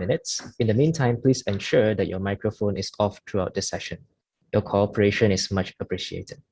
minutes. In the meantime, please ensure that your microphone is off throughout the session. Your cooperation is much appreciated.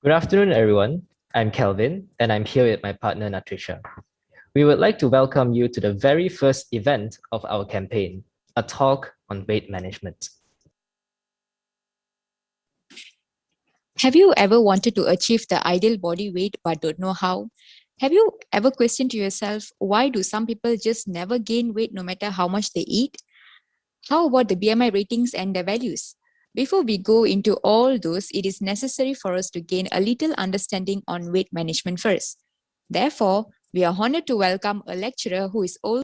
Good afternoon, everyone. I'm Kelvin, and I'm here with my partner, Natrisha. We would like to welcome you to the very first event of our campaign, a talk on weight management. Have you ever wanted to achieve the ideal body weight but don't know how? Have you ever questioned to yourself, why do some people just never gain weight no matter how much they eat? How about the BMI ratings and their values? Before we go into all those, it is necessary for us to gain a little understanding on weight management first. Therefore, we are honored to welcome a lecturer who is also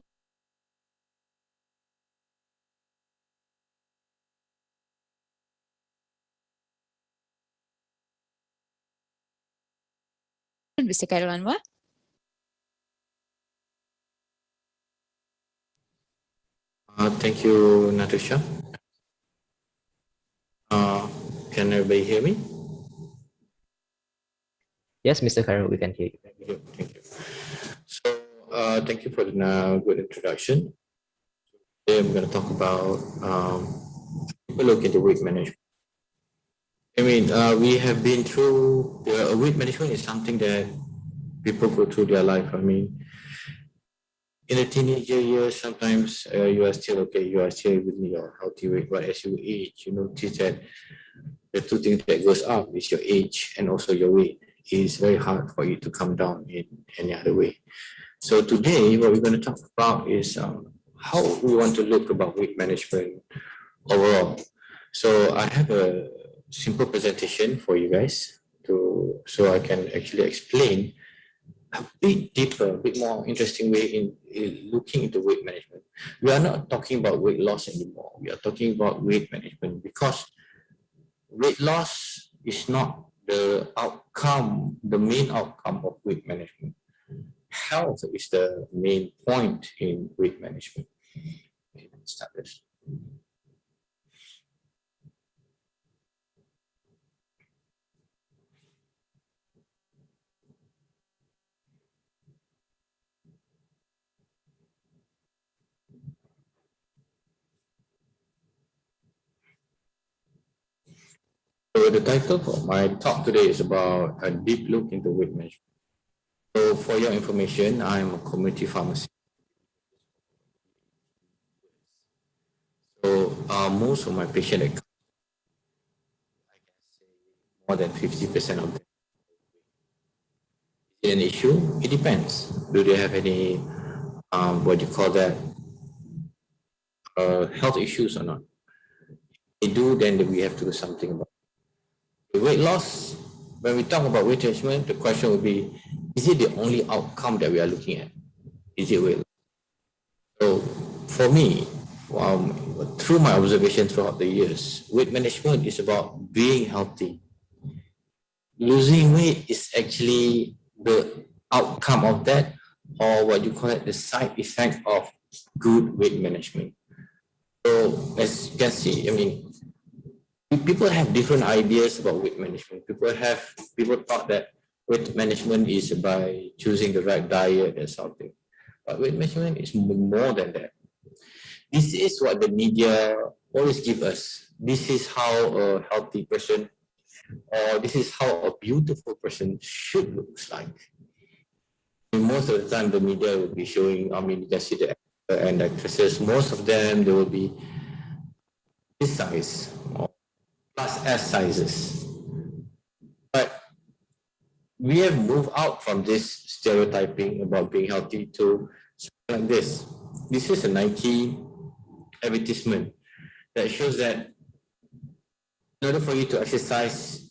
Mr. Khairul Anwar. Thank you, Natasha. Can everybody hear me? Yes, Mr. Khairul, we can hear you. Thank you. So, thank you for the good introduction. Today I'm going to talk about a look into weight management. I mean, we have been through weight management is something that people go through their life. I mean, in the teenager years, sometimes you are still okay, you are still within your healthy weight, but as you age, you notice that the two things that goes up is your age and also your weight. It's very hard for you to come down in any other way. So today, what we're going to talk about is how we want to look about weight management overall. So I have a simple presentation for you guys so I can actually explain a bit deeper, a bit more interesting way in looking into weight management. We are not talking about weight loss anymore. We are talking about weight management because weight loss is not the outcome, the main outcome of weight management. Health is the main point in weight management. Okay, let's start this. So the title for my talk today is about a deep look into weight management. So for your information, I'm a community pharmacist. So most of my patients, I can say more than 50% of them. Is it an issue? It depends. Do they have any, what do you call that, health issues or not? If they do, then we have to do something about it. Weight loss, when we talk about weight management, the question would be, is it the only outcome that we are looking at? Is it weight loss? So for me, through my observation throughout the years, weight management is about being healthy. Losing weight is actually the outcome of that, or what you call it, the side effect of good weight management. So as you can see, I mean, people have different ideas about weight management. People thought that weight management is by choosing the right diet or something. But weight management is more than that. This is what the media always give us. This is how a healthy person, or this is how a beautiful person should look like. And most of the time, the media will be showing, I mean, you can see the actor and actresses, most of them, they will be this size, or plus S sizes. But we have moved out from this stereotyping about being healthy to something like this. This is a Nike advertisement that shows that in order for you to exercise,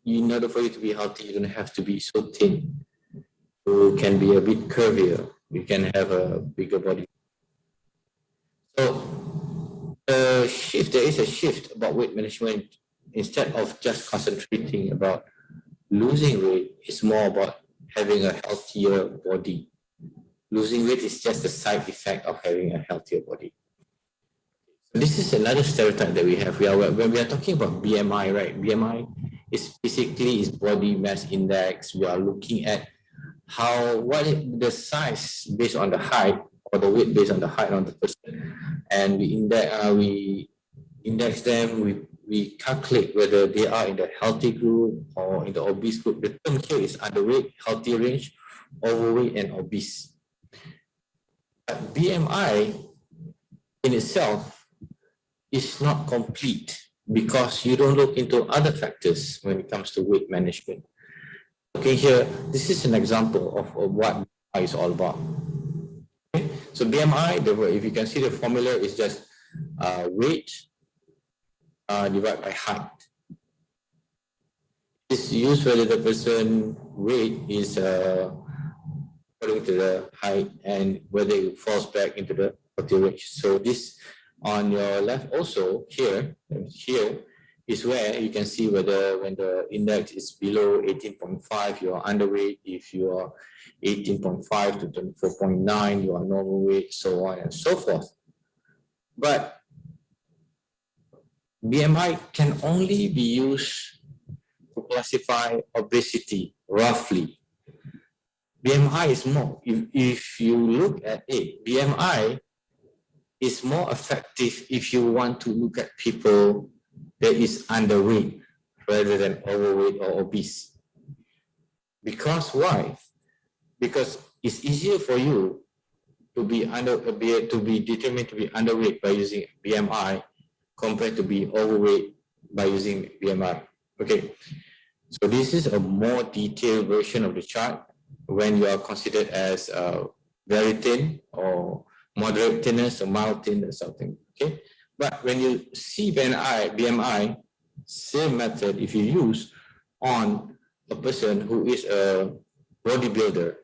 in order for you to be healthy, you don't have to be so thin. You can be a bit curvier. You can have a bigger body. So there is a shift about weight management. Instead of just concentrating about losing weight, it's more about having a healthier body. Losing weight is just a side effect of having a healthier body. This is another stereotype that we have. When we are talking about BMI, right? BMI is basically body mass index. We are looking at what is the size based on the height, or the weight based on the height of the person, and we index them. We calculate whether they are in the healthy group or in the obese group. The term here is underweight, healthy range, overweight, and obese. But BMI in itself is not complete because you don't look into other factors when it comes to weight management. Okay, here, this is an example of what BMI is all about. Okay? So BMI, if you can see the formula, is just weight divided by height. It's used whether the person weight is according to the height and whether it falls back into the healthy range. So this on your left also here is where you can see whether when the index is below 18.5, you are underweight. If you are 18.5 to 24.9, you are normal weight, so on and so forth. But BMI can only be used to classify obesity roughly. BMI is more, if you look at it, BMI is more effective if you want to look at people that is underweight rather than overweight or obese. Because why? Because it's easier for you to be determined to be underweight by using BMI compared to be overweight by using BMI. Okay, so this is a more detailed version of the chart when you are considered as very thin or moderate thinness or mild thin or something. Okay, but when you see BMI, same method if you use on a person who is a bodybuilder,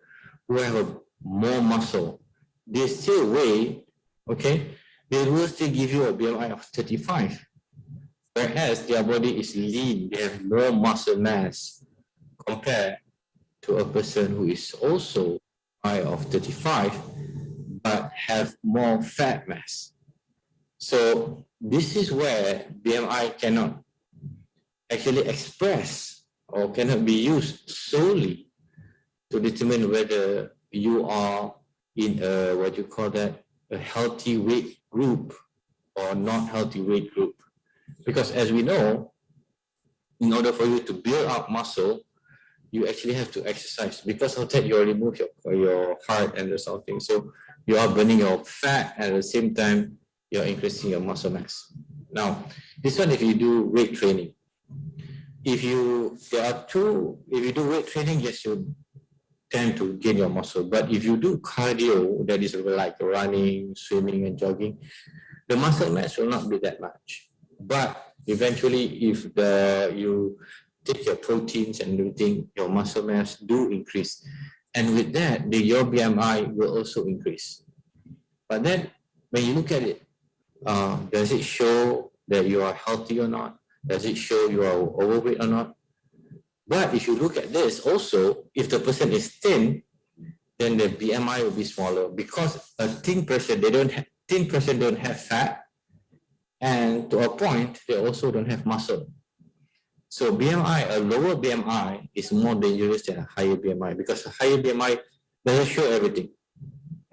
who have more muscle, they still weigh, okay, they will still give you a BMI of 35. Whereas their body is lean, they have more muscle mass compared to a person who is also high of 35 but have more fat mass. So this is where BMI cannot actually express or cannot be used solely to determine whether you are in a, what you call that, a healthy weight group or not healthy weight group. Because as we know, in order for you to build up muscle, you actually have to exercise. Because of that, you remove your heart and something. So you are burning your fat at the same time you're increasing your muscle mass. Now, this one if you do weight training. If you do weight training, yes, you tend to gain your muscle. But if you do cardio, that is like running, swimming, and jogging, the muscle mass will not be that much. But eventually, if you take your proteins and everything, your muscle mass do increase. And with that, your BMI will also increase. But then, when you look at it, does it show that you are healthy or not? Does it show you are overweight or not? But if you look at this also, if the person is thin, then the BMI will be smaller because a thin person, don't have fat, and to a point, they also don't have muscle. So BMI, a lower BMI is more dangerous than a higher BMI because a higher BMI doesn't show everything,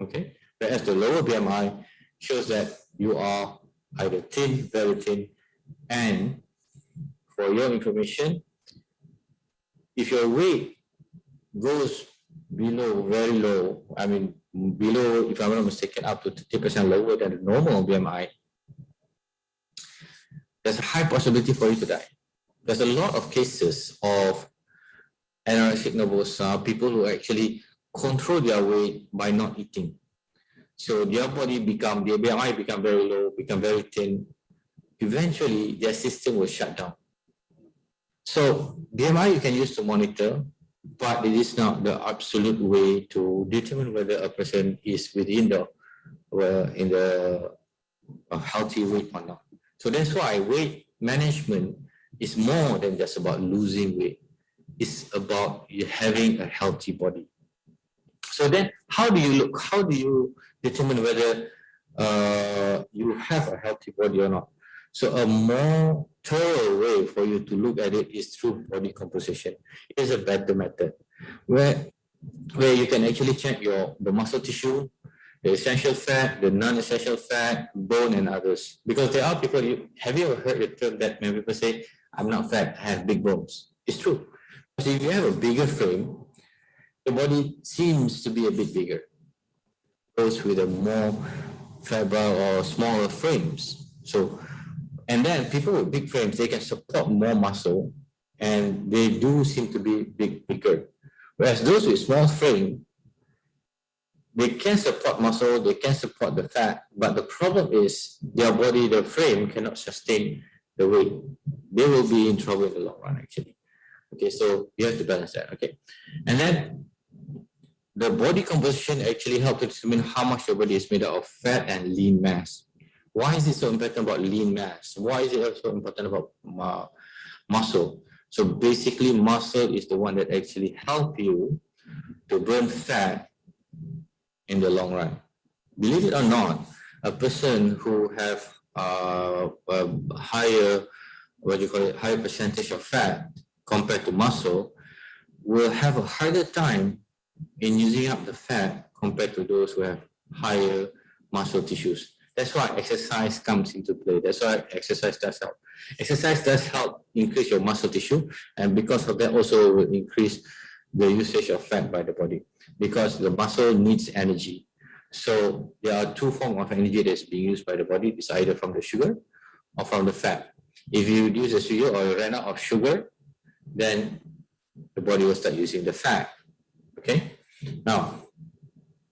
okay? Whereas the lower BMI shows that you are either thin, very thin, and for your information, if your weight goes below, very low, I mean, below, if I'm not mistaken, up to 30% lower than the normal BMI, there's a high possibility for you to die. There's a lot of cases of anorexic nervosa, people who actually control their weight by not eating. So their BMI become very low, become very thin. Eventually, their system will shut down. So BMI you can use to monitor, but it is not the absolute way to determine whether a person is within the healthy weight or not. So that's why weight management is more than just about losing weight. It's about you having a healthy body. So then how do you determine whether you have a healthy body or not? So a more thorough way for you to look at it is through body composition. It is a better method where you can actually check the muscle tissue, the essential fat, the non-essential fat, bone, and others. Because there are people, have you ever heard the term that when people say, I'm not fat, I have big bones? It's true. Because if you have a bigger frame, the body seems to be a bit bigger. Those with a more febrile or smaller frames. So, and then people with big frames, they can support more muscle and they do seem to be bigger. Whereas those with small frame, they can support muscle, they can support the fat, but the problem is their body, their frame cannot sustain the weight. They will be in trouble in the long run, actually. Okay, so you have to balance that, okay? And then the body composition actually helps to determine how much your body is made up of fat and lean mass. Why is it so important about lean mass? Why is it also important about muscle? So basically, muscle is the one that actually helps you to burn fat in the long run. Believe it or not, a person who have a higher, higher percentage of fat compared to muscle will have a harder time in using up the fat compared to those who have higher muscle tissues. That's why exercise comes into play. That's why exercise does help. Exercise does help increase your muscle tissue, and because of that also will increase the usage of fat by the body because the muscle needs energy. So there are two forms of energy that's being used by the body. It's either from the sugar or from the fat. If you use the sugar or you run out of sugar, then the body will start using the fat. Okay? Now,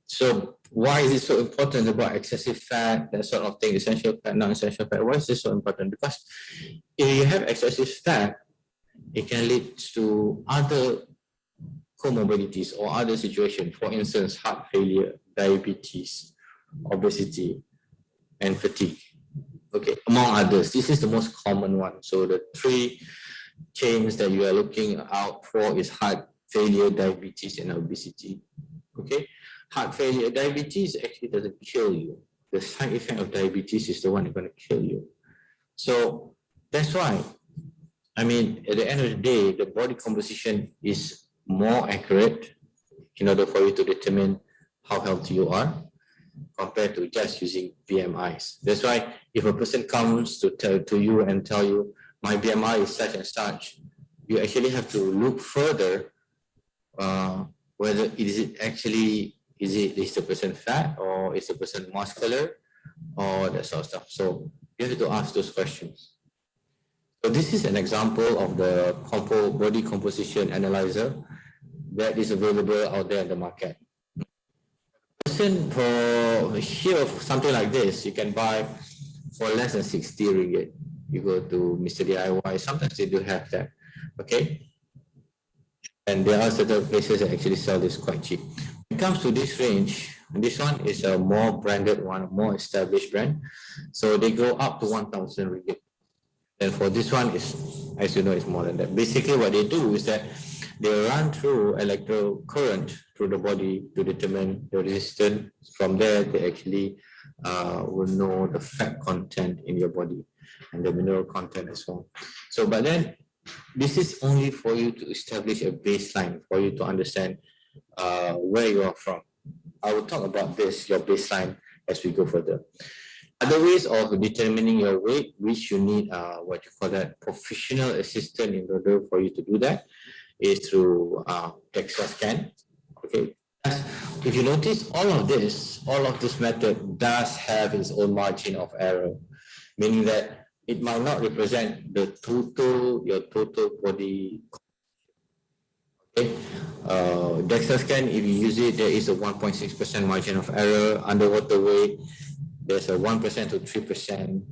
so why is it so important about excessive fat, that sort of thing, essential fat, non-essential fat? Why is this so important? Because if you have excessive fat, it can lead to other comorbidities or other situations. For instance, heart failure, diabetes, obesity, and fatigue. Okay, among others, this is the most common one. So the three chains that you are looking out for is heart failure, diabetes, and obesity. Okay, heart failure, diabetes actually doesn't kill you. The side effect of diabetes is the one that's going to kill you. So that's why, I mean, at the end of the day, the body composition is more accurate in order for you to determine how healthy you are compared to just using BMIs. That's why if a person comes to you and tell you, my BMI is such and such, you actually have to look further whether is the person fat or is the person muscular or that sort of stuff. So you have to ask those questions. So this is an example of the body composition analyzer that is available out there in the market. Person for here, something like this, you can buy for less than 60 ringgit. You go to Mr. DIY, sometimes they do have that, okay? And there are certain places that actually sell this quite cheap. When it comes to this range, this one is a more branded one, more established brand. So they go up to 1,000 ringgit. And for this one, is, as you know, it's more than that. Basically, what they do is that they run through electrical current through the body to determine the resistance. From there, they actually will know the fat content in your body and the mineral content as well. So, but then this is only for you to establish a baseline for you to understand where you are from. I will talk about this, your baseline, as we go further. Other ways of determining your weight, which you need what you call that professional assistant in order for you to do that, is through DEXA scan. Okay, if you notice, all of this method does have its own margin of error, meaning that it might not represent your total body. Okay, DEXA scan, if you use it, there is a 1.6% margin of error. Underwater weight, there's a 1% to 3%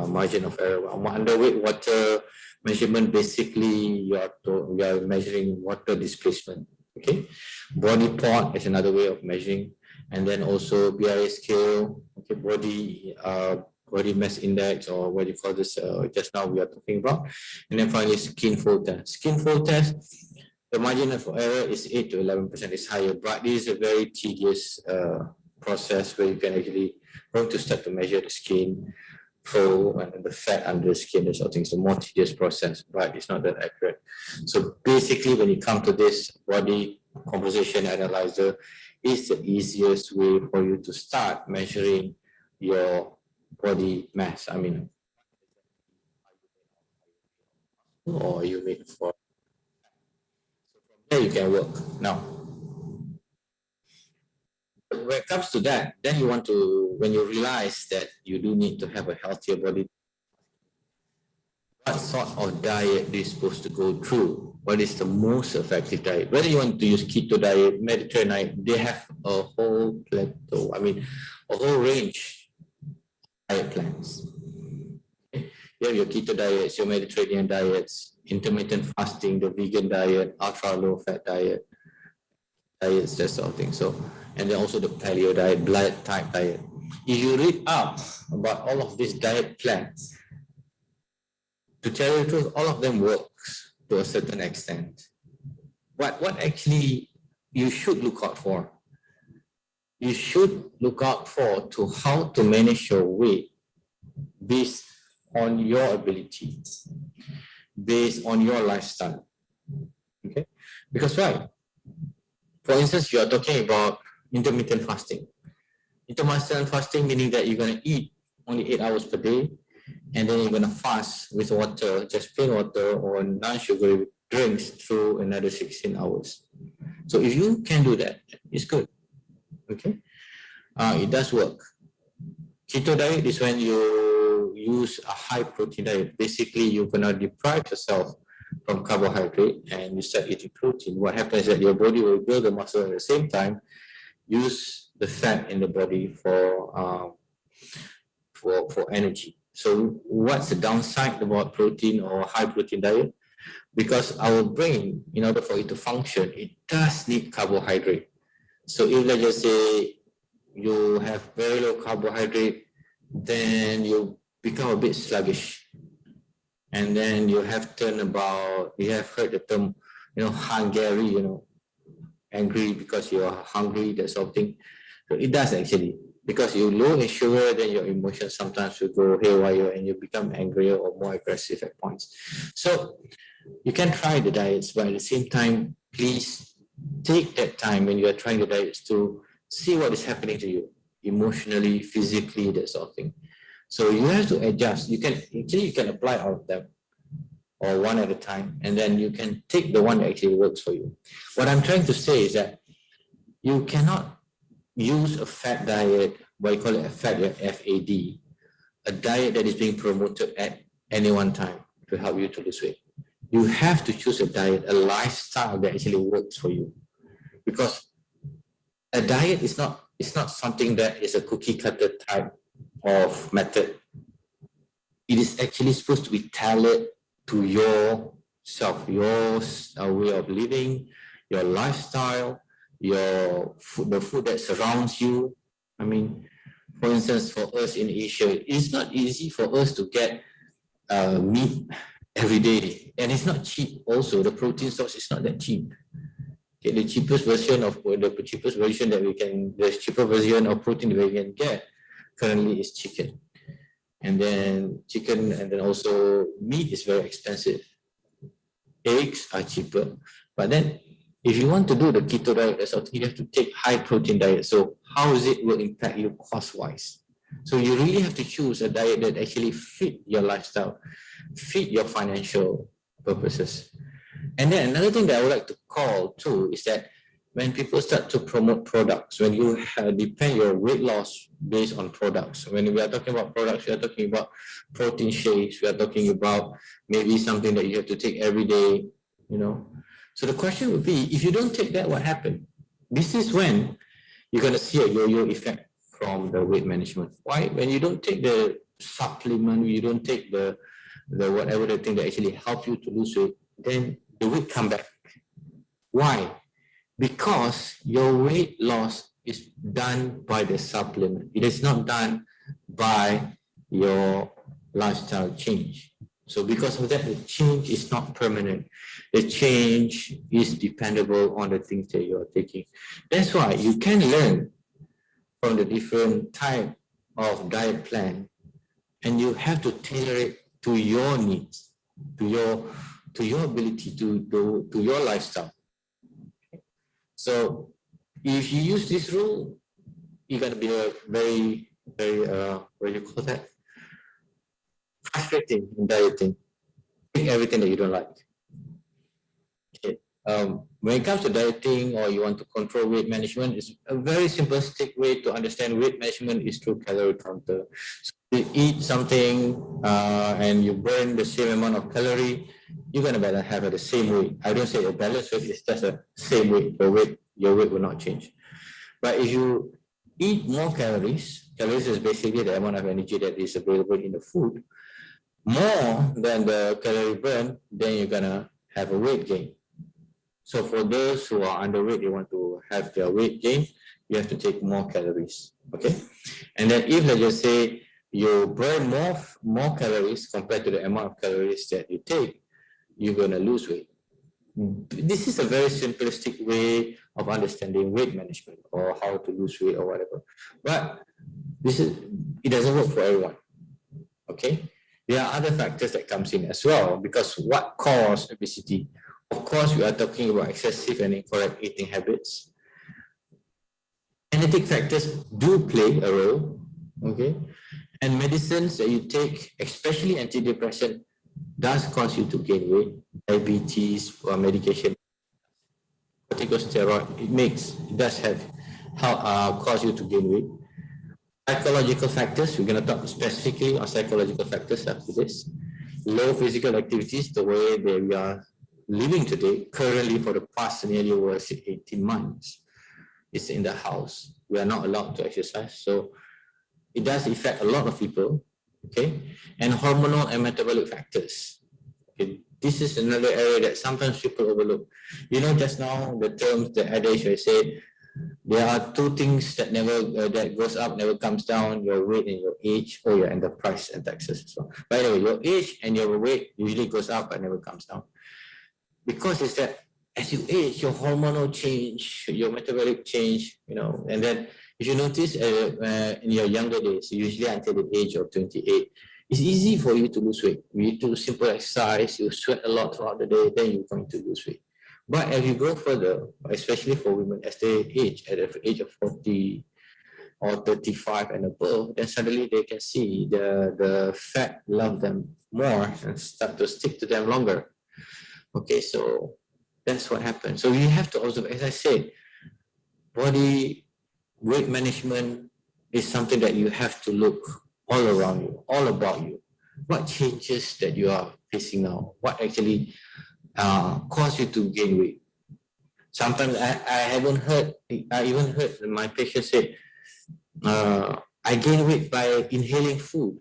margin of error. Underweight water measurement, basically you are measuring water displacement. Okay, body part is another way of measuring, and then also BRA scale, okay, body mass index, or what you call this just now we are talking about, and then finally skin fold test. Skin fold test, the margin of error is 8 to 11%. It's higher, but this is a very tedious process where you can actually going to start to measure the skin flow and the fat under the skin and sort of things. It's a more tedious process, but it's not that accurate. So basically, when you come to this body composition analyzer, it's the easiest way for you to start measuring your body mass. I mean, or you made for. So from there you can work. Now, when it comes to that, then you want to, when you realize that you do need to have a healthier body, what sort of diet are you supposed to go through? What is the most effective diet? Whether you want to use keto diet, Mediterranean diet, they have a whole plateau. I mean, a whole range of diet plans. Okay. You have your keto diets, your Mediterranean diets, intermittent fasting, the vegan diet, ultra low fat diets, that sort of thing. So, and then also the paleo diet, blood type diet. If you read up about all of these diet plans, to tell you the truth, all of them works to a certain extent. What actually you should look out for? You should look out for to how to manage your weight based on your ability, based on your lifestyle. Okay? Because why? For instance, you are talking about intermittent fasting. Intermittent fasting meaning that you're going to eat only 8 hours per day, and then you're going to fast with water, just plain water or non-sugary drinks through another 16 hours. So if you can do that, it's good. Okay, it does work. Keto diet is when you use a high protein diet. Basically, you're going to deprive yourself from carbohydrate and you start eating protein. What happens is that your body will build the muscle at the same time, use the fat in the body for energy. So what's the downside about protein or high protein diet? Because our brain, in order for it to function, it does need carbohydrate. So if let's just say you have very low carbohydrate, then your become a bit sluggish. And then you have heard the term, hungry, angry because you are hungry, that sort of thing. So it does actually, because you're low in sugar, then your emotions sometimes will go haywire and you become angrier or more aggressive at points. So you can try the diets, but at the same time, please take that time when you are trying the diets to see what is happening to you emotionally, physically, that sort of thing. So you have to adjust. You can apply all of them, or one at a time, and then you can take the one that actually works for you. What I'm trying to say is that you cannot use a fat diet, what you call it a fat, FAD, a diet that is being promoted at any one time to help you to lose weight. You have to choose a diet, a lifestyle that actually works for you. Because a diet is not something that is a cookie cutter type of method. It is actually supposed to be tailored to yourself, your way of living, your lifestyle, the food that surrounds you. I mean, for instance, for us in Asia, it's not easy for us to get meat every day, and it's not cheap. Also, the protein source is not that cheap. Okay, the cheaper version of protein that we can get currently is chicken. And then also meat is very expensive. Eggs are cheaper. But then if you want to do the keto diet, you have to take high protein diet. So how is it will impact you cost-wise? So you really have to choose a diet that actually fit your lifestyle, fit your financial purposes. And then another thing that I would like to call too is that when people start to promote products, when you depend your weight loss based on products, when we are talking about products, we are talking about protein shakes, we are talking about maybe something that you have to take every day, So the question would be, if you don't take that, what happened? This is when you're going to see a yo-yo effect from the weight management. Why? When you don't take the supplement, you don't take the whatever the thing that actually help you to lose weight, then the weight come back. Why? Because your weight loss is done by the supplement. It is not done by your lifestyle change. So because of that, the change is not permanent. The change is dependable on the things that you are taking. That's why you can learn from the different type of diet plan, and you have to tailor it to your needs, to your ability, to your lifestyle. So if you use this rule, you're going to be a very, very, what do you call that? Frustrating in dieting. Take everything that you don't like. Okay. When it comes to dieting or you want to control weight management, it's a very simplistic way to understand weight management is through calorie counter. So you eat something and you burn the same amount of calorie, you're going to have the same weight. I don't say a balanced weight, it's just the same weight. Your weight will not change. But if you eat more calories is basically the amount of energy that is available in the food, more than the calorie burn, then you're going to have a weight gain. So for those who are underweight, they want to have their weight gain, you have to take more calories, okay? And then if, let's just say, you burn more calories compared to the amount of calories that you take, you're going to lose weight. This is a very simplistic way of understanding weight management or how to lose weight or whatever. But it doesn't work for everyone, okay? There are other factors that comes in as well, because what causes obesity? Of course, we are talking about excessive and incorrect eating habits. Genetic factors do play a role, okay? And medicines that you take, especially antidepressant, does cause you to gain weight. Diabetes or medication, corticosteroid, it does have cause you to gain weight. Psychological factors, we're going to talk specifically on psychological factors after this. Low physical activities, the way that we are living today, currently for the past nearly over 18 months, is in the house. We are not allowed to exercise. So it does affect a lot of people, okay? And hormonal and metabolic factors. Okay? This is another area that sometimes people overlook. Just now, the terms, the adage I said, there are two things that never that goes up, never comes down: your weight and your age, or your enterprise and taxes as well. By the way, your age and your weight usually goes up but never comes down, because it's that as you age, your hormonal change, your metabolic change, and then if you notice in your younger days, usually until the age of 28, it's easy for you to lose weight. You do simple exercise, you sweat a lot throughout the day, then you're going to lose weight. But as you go further, especially for women, as they age, at the age of 40 or 35 and above, then suddenly they can see the fat love them more and start to stick to them longer. Okay, so that's what happens. So you have to observe, as I said, body weight management is something that you have to look all around you, all about you. What changes that you are facing now? What actually cause you to gain weight? Sometimes I even heard my patient say, I gain weight by inhaling food.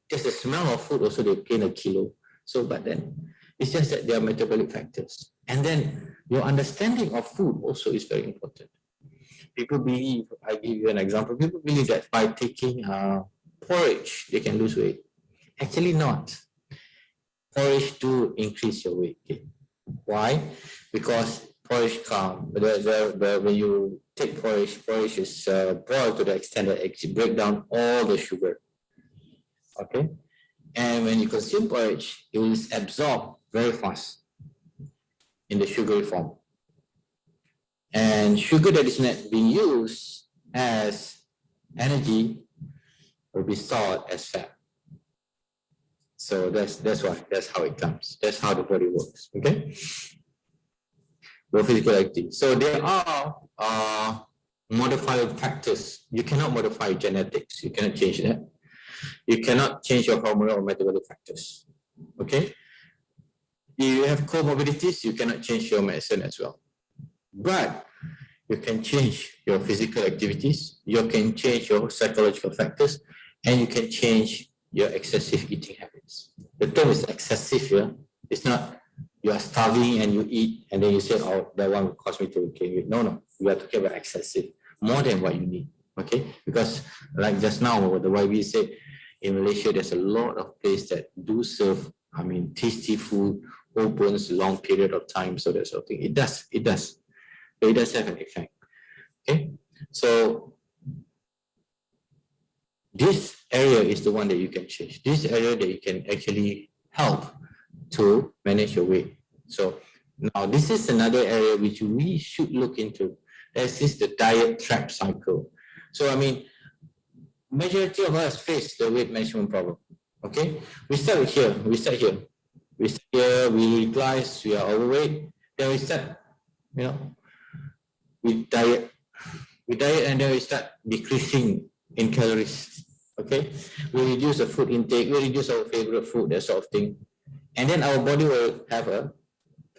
Just the smell of food also they gain a kilo. So, but then it's just that there are metabolic factors. And then your understanding of food also is very important. People believe, I give you an example, people believe that by taking porridge, they can lose weight. Actually not. Porridge do increase your weight. Okay. Why? Because porridge when you take porridge is boiled to the extent that it breaks down all the sugar. Okay? And when you consume porridge, it will absorb very fast in the sugary form. And sugar that is not being used as energy will be stored as fat. So that's how it comes. That's how the body works. Okay. The physical activity. So there are modifiable factors. You cannot modify genetics. You cannot change that. You cannot change your hormonal or metabolic factors. Okay. If you have comorbidities, you cannot change your medicine as well. But you can change your physical activities, you can change your psychological factors, and you can change your excessive eating habits. The term is excessive here. It's not you are starving and you eat and then you say, oh, that one will cause me to gain weight. No. We are talking about excessive, more than what you need. Okay? Because like just now, what the YB said, in Malaysia, there's a lot of places that do serve, tasty food, opens long period of time, so that sort of thing. It does. But it does have an effect. Okay, so this area is the one that you can change. This area that you can actually help to manage your weight. So now this is another area which we should look into. This is the diet trap cycle. So majority of us face the weight management problem. Okay, we start here. We realize we are overweight. Then we start, we diet, and then we start decreasing in calories. Okay, we reduce the food intake, we reduce our favorite food, that sort of thing, and then our body will have a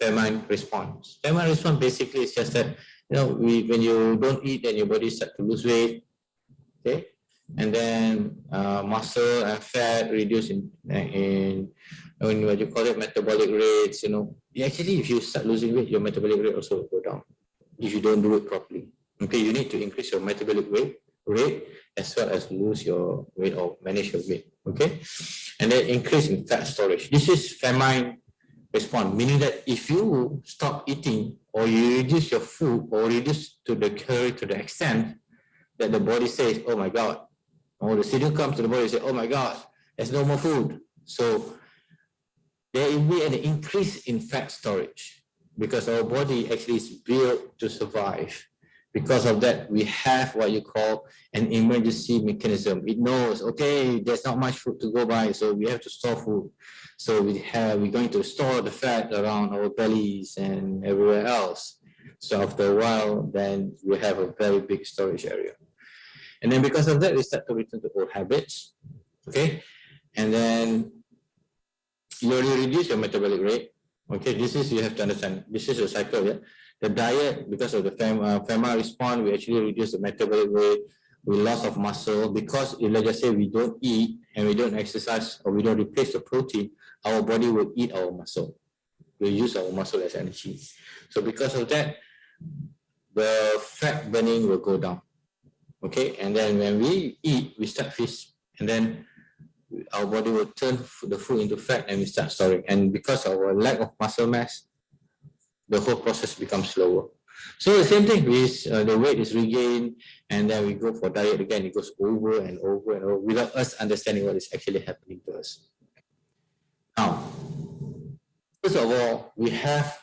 famine response. Famine response basically is just that when you don't eat, then your body starts to lose weight. Okay, and then muscle and fat reduce in what you call it, metabolic rates. Actually, if you start losing weight, your metabolic rate also will go down if you don't do it properly. Okay, you need to increase your metabolic rate as well as lose your weight or manage your weight. Okay, and then increase in fat storage. This is famine response, meaning that if you stop eating or you reduce your food or reduce to the calorie to the extent that the body says, oh my God, or the signal comes to the body and says, oh my God, there's no more food. So there will be an increase in fat storage because our body actually is built to survive. Because of that, we have what you call an emergency mechanism. It knows, okay, there's not much food to go by, so we have to store food. So we're going to store the fat around our bellies and everywhere else. So after a while, then we have a very big storage area. And then because of that, we start to return to old habits. Okay, and then you already reduce your metabolic rate. Okay, you have to understand, this is a cycle. Yeah, the diet, because of the famine response, we actually reduce the metabolic rate, we loss of muscle. Because if, let's just say, we don't eat and we don't exercise or we don't replace the protein, our body will eat our muscle. We'll use our muscle as energy. So because of that, the fat burning will go down. Okay, and then when we eat, we start feast, and then our body will turn the food into fat and we start storing. And because of our lack of muscle mass, the whole process becomes slower. So the same thing is the weight is regained, and then we go for diet again. It goes over and over and over without us understanding what is actually happening to us. Now, first of all, we have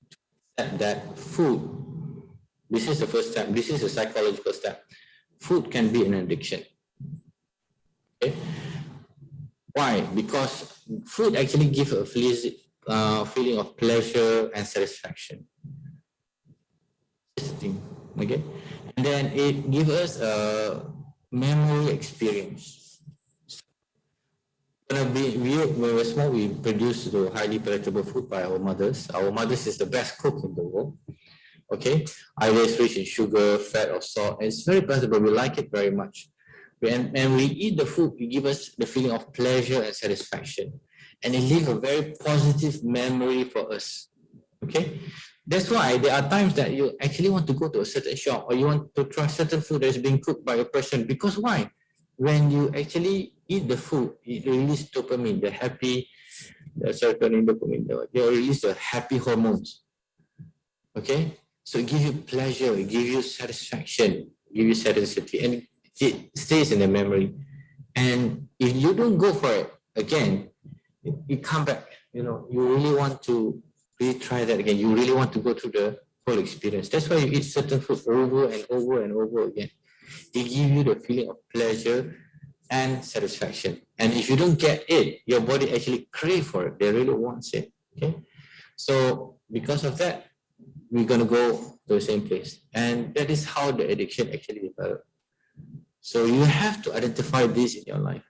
to accept that food. This is the first step. This is a psychological step. Food can be an addiction. Okay? Why? Because food actually gives a feeling of pleasure and satisfaction. Okay, and then it gives us a memory experience. When we were small, we produced the highly palatable food by our mothers. Our mothers is the best cook in the world. Okay, either it's rich in sugar, fat, or salt. It's very palatable. We like it very much. And we eat the food, it gives us the feeling of pleasure and satisfaction. And it leaves a very positive memory for us. Okay, that's why there are times that you actually want to go to a certain shop or you want to try certain food that is being cooked by a person. Because why? When you actually eat the food, it releases dopamine, the happy, the serotonin, dopamine, they release the happy hormones. Okay, so it gives you pleasure, it gives you satisfaction, it gives you satisfaction, and it stays in the memory. And if you don't go for it again, you come back, you really want to retry that again. You really want to go through the whole experience. That's why you eat certain food over and over and over again. It gives you the feeling of pleasure and satisfaction. And if you don't get it, your body actually craves for it. They really want it. Okay. So because of that, we're going to go to the same place. And that is how the addiction actually develops. So you have to identify this in your life.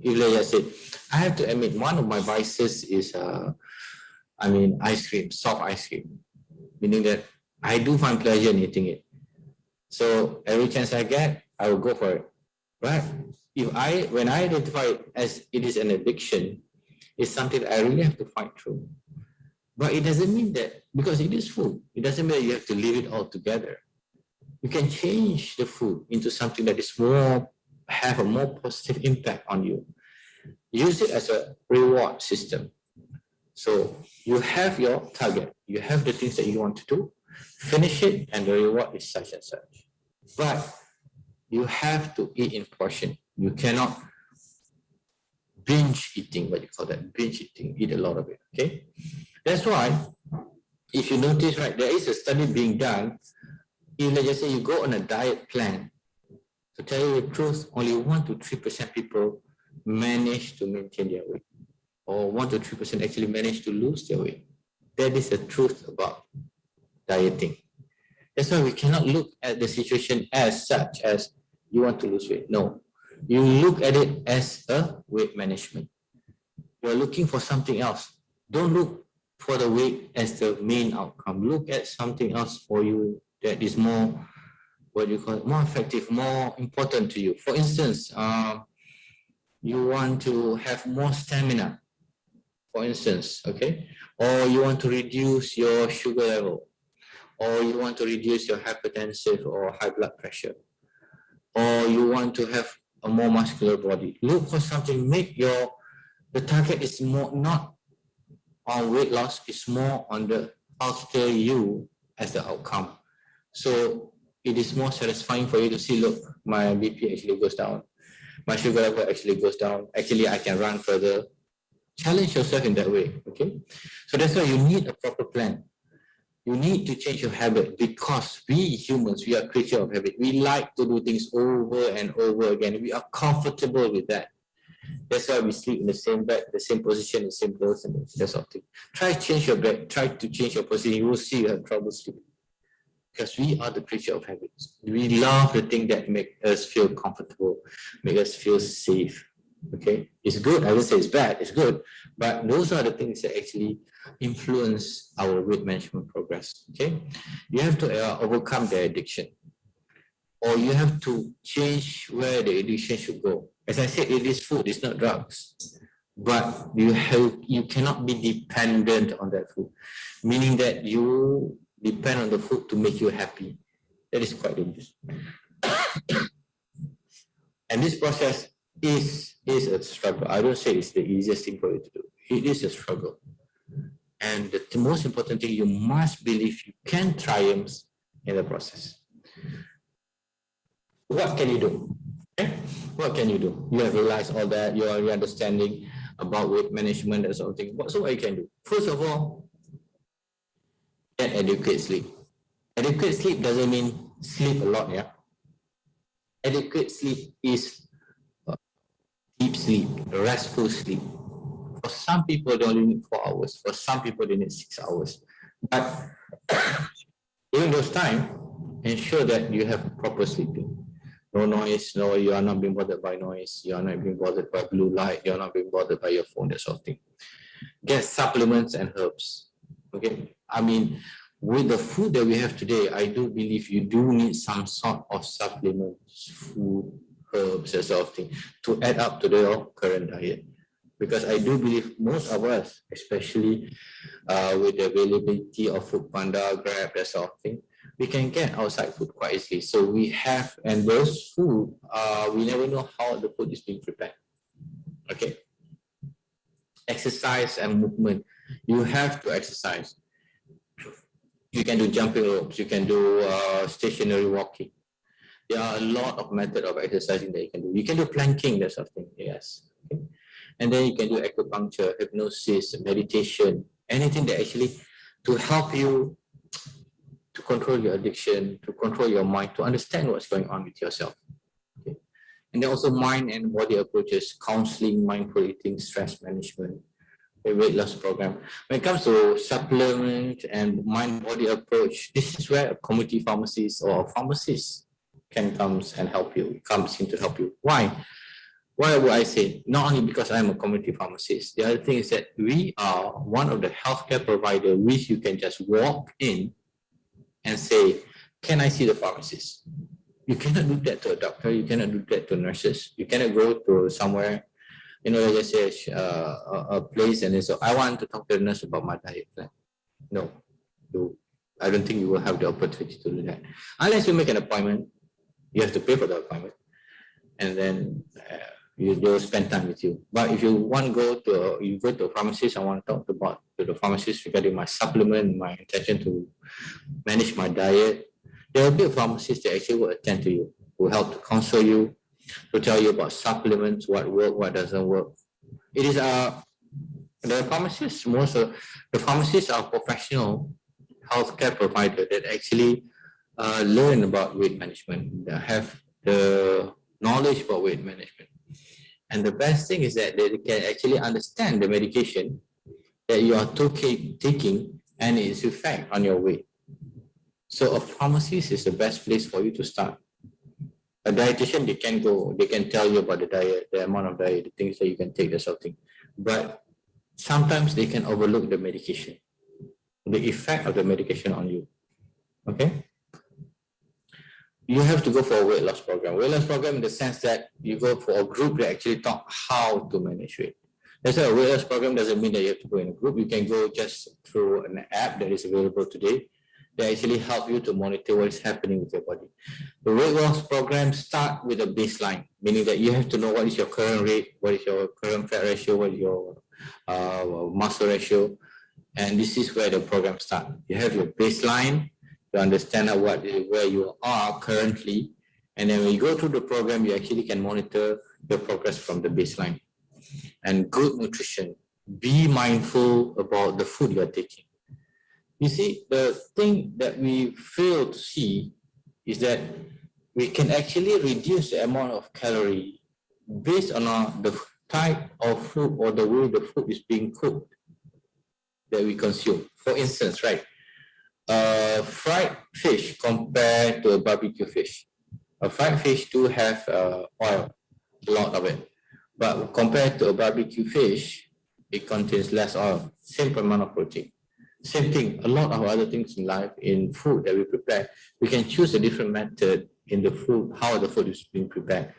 If like I said, I have to admit, one of my vices is, ice cream, soft ice cream, meaning that I do find pleasure in eating it. So every chance I get, I will go for it. Right? When I identify it as it is an addiction, it's something that I really have to fight through. But it doesn't mean that, because it is food, it doesn't mean that you have to leave it all together. You can change the food into something that is have a more positive impact on you. Use it as a reward system. So you have your target, you have the things that you want to do, finish it, and the reward is such and such. But you have to eat in portion. You cannot binge eating, what you call that, binge eating, eat a lot of it, okay? That's why, if you notice, right, there is a study being done. If let's just say you go on a diet plan, to tell you the truth, only 1 to 3% people manage to maintain their weight, or 1 to 3% actually manage to lose their weight. That is the truth about dieting. That's why we cannot look at the situation as such as you want to lose weight. No, you look at it as a weight management. You're looking for something else. Don't look for the weight as the main outcome. Look at something else for you that is more, more effective, more important to you. For instance, you want to have more stamina, for instance, okay? Or you want to reduce your sugar level, or you want to reduce your hypertensive or high blood pressure, or you want to have a more muscular body. Look for something, the target is more not on weight loss, it's more on the alter you as the outcome. So it is more satisfying for you to see, look, my BP actually goes down, my sugar level actually goes down, actually I can run further. Challenge yourself in that way, okay? So that's why you need a proper plan. You need to change your habit, because we humans, we are creatures of habit. We like to do things over and over again. We are comfortable with that. That's why we sleep in the same bed, the same position, the same clothes, and that sort of thing. Try to change your bed, try to change your position. You will see you have trouble sleeping. Because we are the creature of habits. We love the thing that make us feel comfortable, make us feel safe. Okay, it's good. I don't say it's bad. It's good, but those are the things that actually influence our weight management progress. Okay, you have to overcome the addiction, or you have to change where the addiction should go. As I said, it is food. It's not drugs, but you cannot be dependent on that food, meaning that you depend on the food to make you happy, that is quite dangerous. And this process is a struggle. I don't say it's the easiest thing for you to do. It is a struggle. And the most important thing, you must believe you can triumph in the process. What can you do? Okay? What can you do? You have realized all that, you are understanding about weight management and something. So what you can do? First of all, get adequate sleep. Adequate sleep doesn't mean sleep a lot, yeah? Adequate sleep is deep sleep, restful sleep. For some people, they only need 4 hours. For some people, they need 6 hours. But during those time, ensure that you have proper sleeping. No noise, no, you are not being bothered by noise, you are not being bothered by blue light, you are not being bothered by your phone, that sort of thing. Get supplements and herbs. Okay, I mean, with the food that we have today, I do believe you do need some sort of supplements, food, herbs, that sort of thing, to add up to your current diet. Because I do believe most of us, especially with the availability of Foodpanda, Grab, that sort of thing, we can get outside food quite easily. So we have, and those food, we never know how the food is being prepared. Okay. Exercise and movement. You have to exercise. You can do jumping ropes. You can do stationary walking. There are a lot of methods of exercising that you can do. You can do planking, that sort of thing. Yes. Okay. And then you can do acupuncture, hypnosis, meditation, anything that actually to help you to control your addiction, to control your mind, to understand what's going on with yourself. Okay. And then also mind and body approaches, counseling, mindful eating, stress management, a weight loss program. When it comes to supplement and mind-body approach, this is where a community pharmacist or a pharmacist can come and help you, comes in to help you. Why? Why would I say? Not only because I'm a community pharmacist. The other thing is that we are one of the healthcare providers which you can just walk in and say, can I see the pharmacist? You cannot do that to a doctor. You cannot do that to nurses. You cannot go to somewhere, you know, let's say a place and they say, I want to talk to the nurse about my diet plan. No, I don't think you will have the opportunity to do that. Unless you make an appointment, you have to pay for the appointment. And then they'll spend time with you. But if you want to go to a pharmacist, I want to talk to the pharmacist regarding my supplement, my intention to manage my diet, there will be a pharmacist that actually will attend to you, will help to counsel you, to tell you about supplements, what works, what doesn't work. It is the pharmacists, most of the pharmacists are professional healthcare providers that actually learn about weight management, that have the knowledge about weight management. And the best thing is that they can actually understand the medication that you are taking and its effect on your weight. So a pharmacist is the best place for you to start. A dietitian, they can tell you about the diet, the amount of diet, the things that you can take, that sort of thing. But sometimes they can overlook the medication, the effect of the medication on you. Okay? You have to go for a weight loss program. Weight loss program in the sense that you go for a group that actually talk how to manage weight. That's why a weight loss program doesn't mean that you have to go in a group. You can go just through an app that is available today. They actually help you to monitor what is happening with your body. The weight loss program start with a baseline, meaning that you have to know what is your current weight, what is your current fat ratio, what is your muscle ratio, and this is where the program starts. You have your baseline to understand where you are currently, and then when you go through the program, you actually can monitor the progress from the baseline. And good nutrition. Be mindful about the food you are taking. You see, the thing that we fail to see is that we can actually reduce the amount of calorie based on the type of food or the way the food is being cooked that we consume. For instance, right, fried fish compared to a barbecue fish. A fried fish do have oil, a lot of it, but compared to a barbecue fish, it contains less oil, same amount of protein. Same thing, a lot of other things in life, in food that we prepare, we can choose a different method in the food, how the food is being prepared.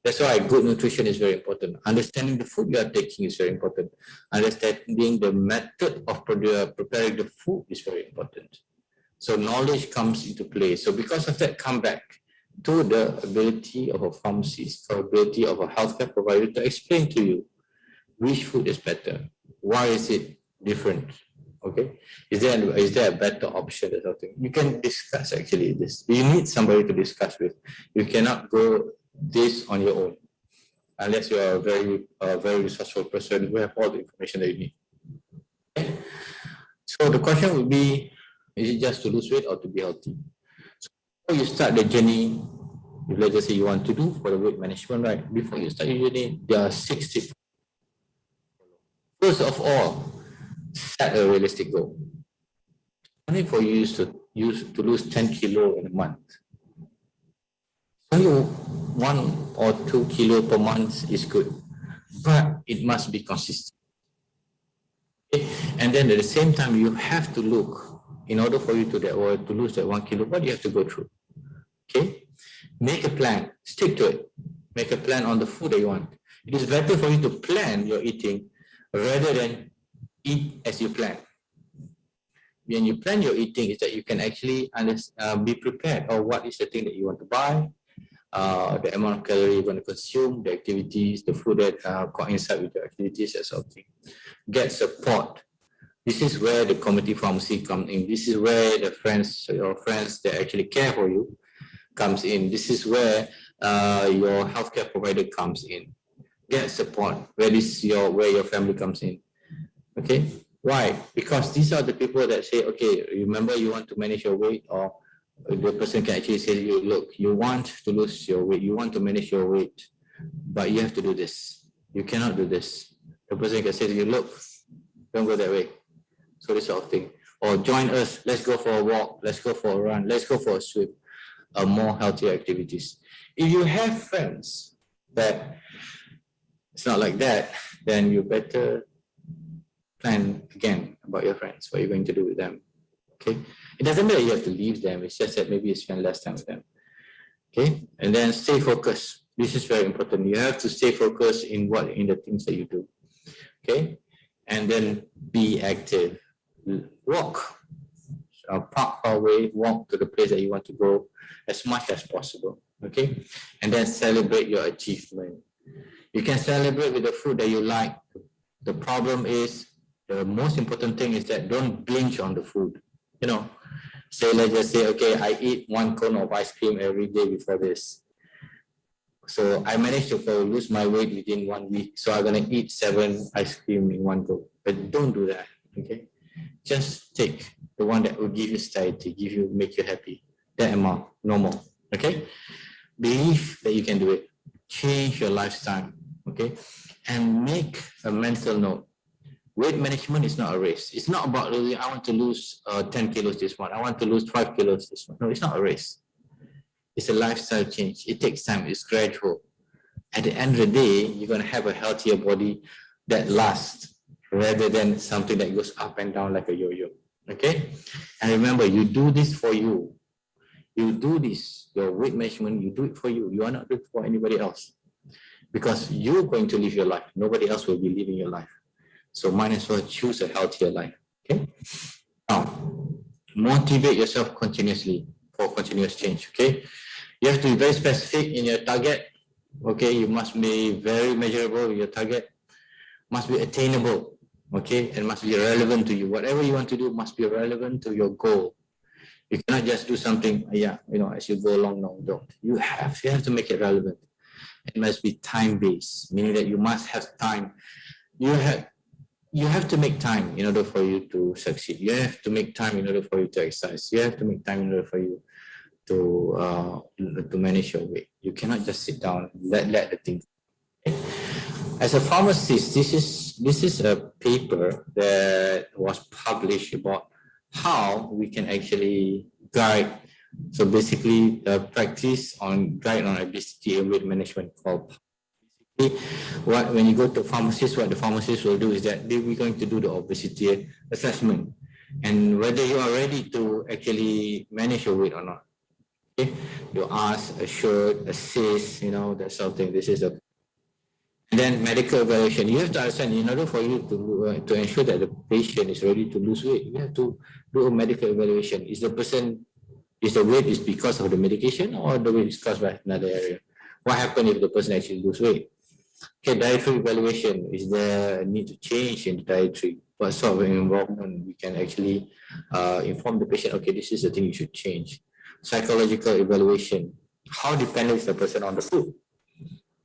That's why good nutrition is very important. Understanding the food you are taking is very important. Understanding the method of preparing the food is very important. So knowledge comes into play. So because of that, come back to the ability of a pharmacist or ability of a healthcare provider to explain to you which food is better, why is it different. Okay, is there a better option or something? You can discuss actually this. You need somebody to discuss with. You cannot go this on your own unless you are a very resourceful person who have all the information that you need. Okay? So the question would be, is it just to lose weight or to be healthy? So before you start the journey, if let's just say you want to do for the weight management, right? Before you start your journey, there are 6 tips. First of all, set a realistic goal. Only for you to lose 10 kilo in a month. Only 1 or 2 kilo per month is good, but it must be consistent. Okay? And then at the same time, you have to look, in order for you to lose that 1 kilo, what do you have to go through? Okay, make a plan, stick to it. Make a plan on the food that you want. It is better for you to plan your eating rather than eat as you plan. When you plan your eating, is that you can actually be prepared of what is the thing that you want to buy, the amount of calories you're going to consume, the activities, the food that coincide with your activities, that sort of thing. Get support. This is where the community pharmacy comes in. This is where your friends that actually care for you comes in. This is where your healthcare provider comes in. Get support. Where your family comes in. Okay, why? Because these are the people that say, okay, remember you want to manage your weight, or the person can actually say, look, you want to lose your weight, you want to manage your weight, but you have to do this. You cannot do this. The person can say to you, look, don't go that way. So this sort of thing. Or join us, let's go for a walk, let's go for a run, let's go for a swim, more healthier activities. If you have friends that it's not like that, then you better plan again about your friends, what you're going to do with them. Okay, it doesn't mean that you have to leave them, it's just that maybe you spend less time with them. Okay, and then stay focused. This is very important. You have to stay focused in the things that you do. Okay, and then be active. Walk, park far away, walk to the place that you want to go as much as possible. Okay, and then celebrate your achievement. You can celebrate with the food that you like. The problem is, the most important thing is that don't binge on the food. You know, let's just say, okay, I eat 1 cone of ice cream every day before this. So I managed to lose my weight within 1 week. So I'm going to eat 7 ice cream in 1 go. But don't do that, okay? Just take the one that will give you satiety, make you happy. That amount, no more, okay? Believe that you can do it. Change your lifestyle, okay? And make a mental note. Weight management is not a race. It's not about, I want to lose 10 kilos this month. I want to lose 5 kilos this month. No, it's not a race. It's a lifestyle change. It takes time. It's gradual. At the end of the day, you're going to have a healthier body that lasts rather than something that goes up and down like a yo-yo. Okay? And remember, you do this for you. You do this, your weight management, you do it for you. You are not doing it for anybody else. Because you're going to live your life. Nobody else will be living your life. So might as well choose a healthier life. Okay. Now, motivate yourself continuously for continuous change. Okay. You have to be very specific in your target. Okay. You must be very measurable with your target. Must be attainable. Okay. And must be relevant to you. Whatever you want to do must be relevant to your goal. You cannot just do something, as you go along. No, don't. You have to make it relevant. It must be time-based, meaning that you must have time. You have to make time in order for you to succeed. You have to make time in order for you to exercise. You have to make time in order for you to manage your weight. You cannot just sit down and let the thing. As a pharmacist, this is a paper that was published about how we can actually guide. So basically, the practice on guide on obesity and weight management called. When you go to pharmacists, what the pharmacist will do is that they will going to do the obesity assessment and whether you are ready to actually manage your weight or not. Okay, you ask a shirt, a cyst, that sort of thing. This is a And then medical evaluation. You have to understand, in order for you to ensure that the patient is ready to lose weight, you have to do a medical evaluation. Is the weight is because of the medication, or the weight is caused by another area? What happens if the person actually lose weight? Okay, dietary evaluation. Is there a need to change in the dietary? What sort of involvement we can actually inform the patient, okay, this is the thing you should change. Psychological evaluation. How dependent is the person on the food?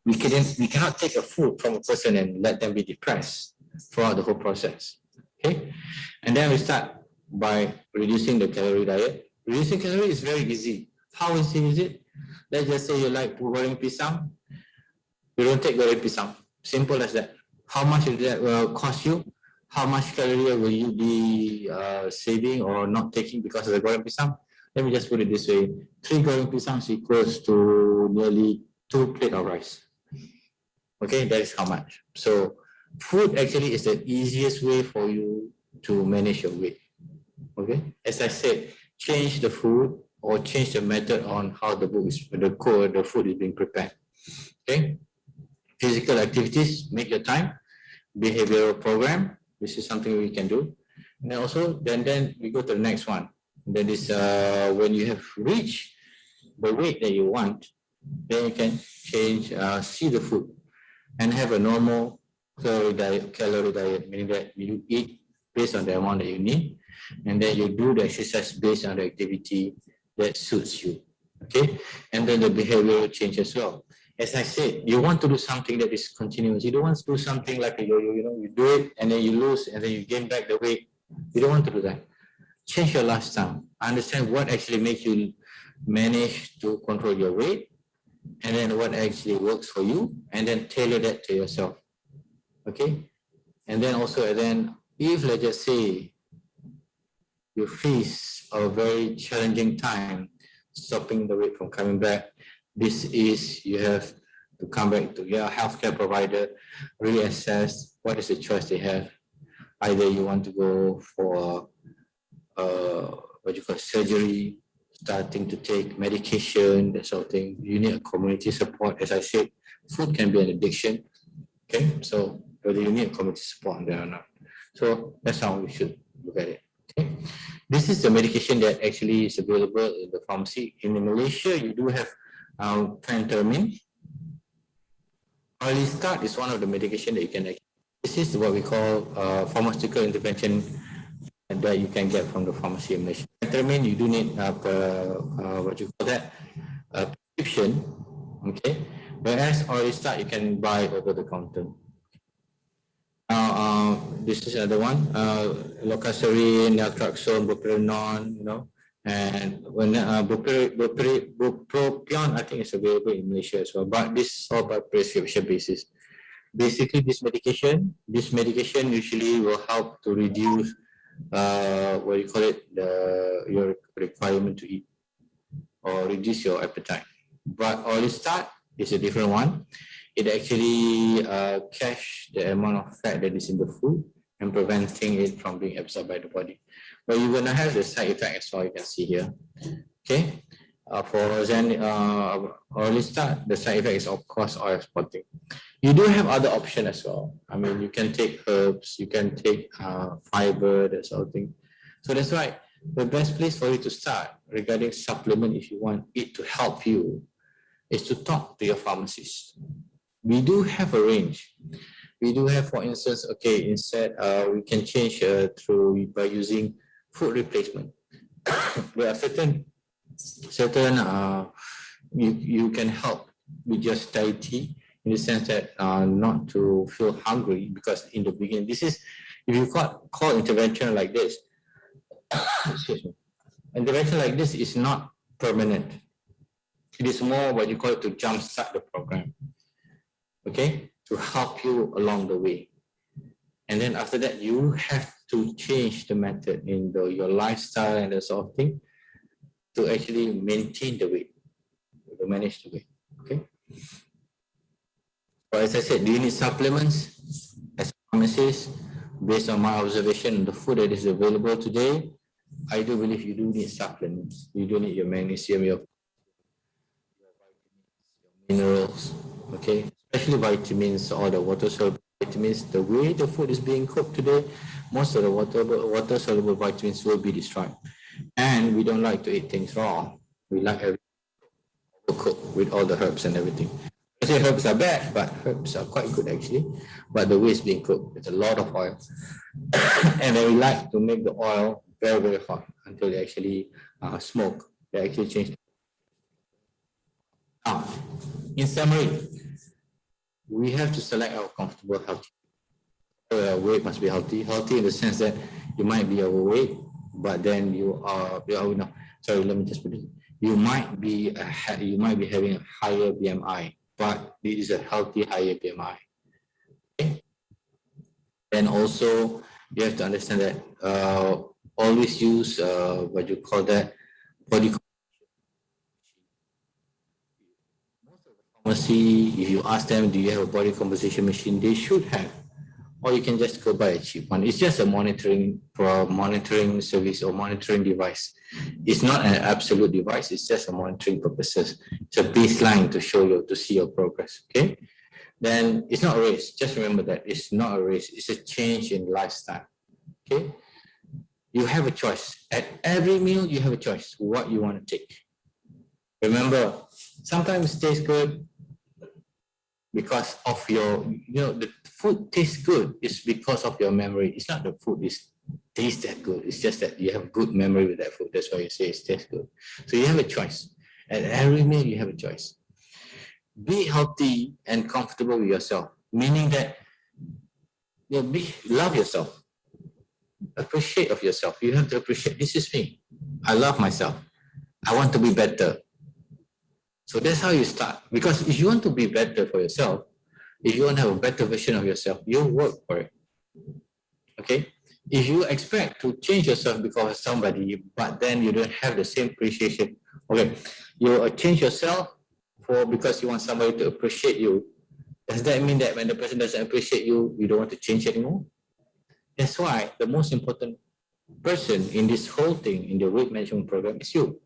We cannot take a food from a person and let them be depressed throughout the whole process. Okay, and then we start by reducing the calorie diet. Reducing calorie is very easy. How easy is it? Let's just say you like goreng pisang. You don't take goreng pisang. Simple as that. How much will that cost you? How much calorie will you be saving or not taking because of the goreng pisang? Let me just put it this way. 3 goreng pisangs equals to nearly 2 plates of rice. Okay, that is how much. So food actually is the easiest way for you to manage your weight. Okay, as I said, change the food or change the method on how the food is being prepared. Okay, physical activities, make your time. Behavioral program, this is something we can do. And then we go to the next one. That is when you have reached the weight that you want, then you can change, see the food and have a normal calorie diet, meaning that you eat based on the amount that you need, and then you do the exercise based on the activity that suits you. Okay, and then the behavioral change as well. As I said, you want to do something that is continuous. You don't want to do something like a yo-yo, you do it and then you lose and then you gain back the weight. You don't want to do that. Change your lifestyle. Understand what actually makes you manage to control your weight, and then what actually works for you, and then tailor that to yourself. Okay, and then if let's just say you face a very challenging time stopping the weight from coming back, you have to come back to your healthcare provider, reassess what is the choice they have. Either you want to go for surgery, starting to take medication, that sort of thing. You need a community support. As I said, food can be an addiction. Okay, so whether you need a community support on that or not. So that's how we should look at it. Okay, this is the medication that actually is available in the pharmacy. In Malaysia, you do have phentermine. Early start is one of the medication that you can. This is what we call pharmaceutical intervention that you can get from the pharmacy in Malaysia. Phentermine, you do need a prescription, okay? Whereas early start, you can buy over the counter. Now, this is another one, Locazerine, Naltrexone, Bupropion, and when Bupropion, I think it's available in Malaysia as well, but this is all by prescription basis. Basically, this medication usually will help to reduce your requirement to eat or reduce your appetite. But early start is a different one. It actually caches the amount of fat that is in the food and preventing it from being absorbed by the body. But you're gonna have the side effect as well, you can see here. Okay. For early start, the side effect is of course oil spotting. You do have other options as well. I mean, you can take herbs, you can take fiber, that sort of thing. So that's why the best place for you to start regarding supplement, if you want it to help you, is to talk to your pharmacist. We do have a range. We do have, for instance, okay, instead we can change by using food replacement. There are certain you can help with your satiety in the sense that not to feel hungry, because in the beginning, this is, if you call intervention like this, excuse me, intervention like this is not permanent. It is more what you call it to jumpstart the program, okay, to help you along the way. And then after that, you have to change the method in your lifestyle and that sort of thing to actually maintain the weight, to manage the weight, okay? So as I said, do you need supplements? As a pharmacist, based on my observation, the food that is available today, I do believe you do need supplements. You do need your magnesium, your minerals, okay? especially vitamins or the water-soluble vitamins. The way the food is being cooked today, most of the water-soluble vitamins will be destroyed. And we don't like to eat things raw. We like everything cooked with all the herbs and everything. I say herbs are bad, but herbs are quite good actually. But the way it's being cooked, it's a lot of oil. And then we like to make the oil very, very hot until they actually smoke. They actually change. Now, in summary, we have to select our comfortable, healthy. Weight must be healthy. Healthy in the sense that you might be overweight, but then you are no. Sorry, let me just put it. You might be having a higher BMI, but it is a healthy higher BMI. Okay? And also, you have to understand that always use what you call that body. Pharmacy, if you ask them, do you have a body composition machine? They should have, or you can just go buy a cheap one. It's just a monitoring service or monitoring device. It's not an absolute device. It's just a monitoring purposes. It's a baseline to show you, to see your progress. Okay. Then it's not a race. Just remember that it's not a race. It's a change in lifestyle. Okay. You have a choice. At every meal, you have a choice what you want to take. Remember, sometimes it tastes good because of your, the food tastes good is because of your memory. It's not the food tastes that good. It's just that you have good memory with that food. That's why you say it tastes good. So you have a choice. At every meal, you have a choice. Be healthy and comfortable with yourself, meaning that love yourself. Appreciate of yourself. You have to appreciate, this is me. I love myself. I want to be better. So that's how you start. Because if you want to be better for yourself, if you want to have a better version of yourself, you work for it. Okay? If you expect to change yourself because of somebody, but then you don't have the same appreciation, okay, you change yourself because you want somebody to appreciate you. Does that mean that when the person doesn't appreciate you, you don't want to change anymore? That's why the most important person in this whole thing, in the weight management program, is you.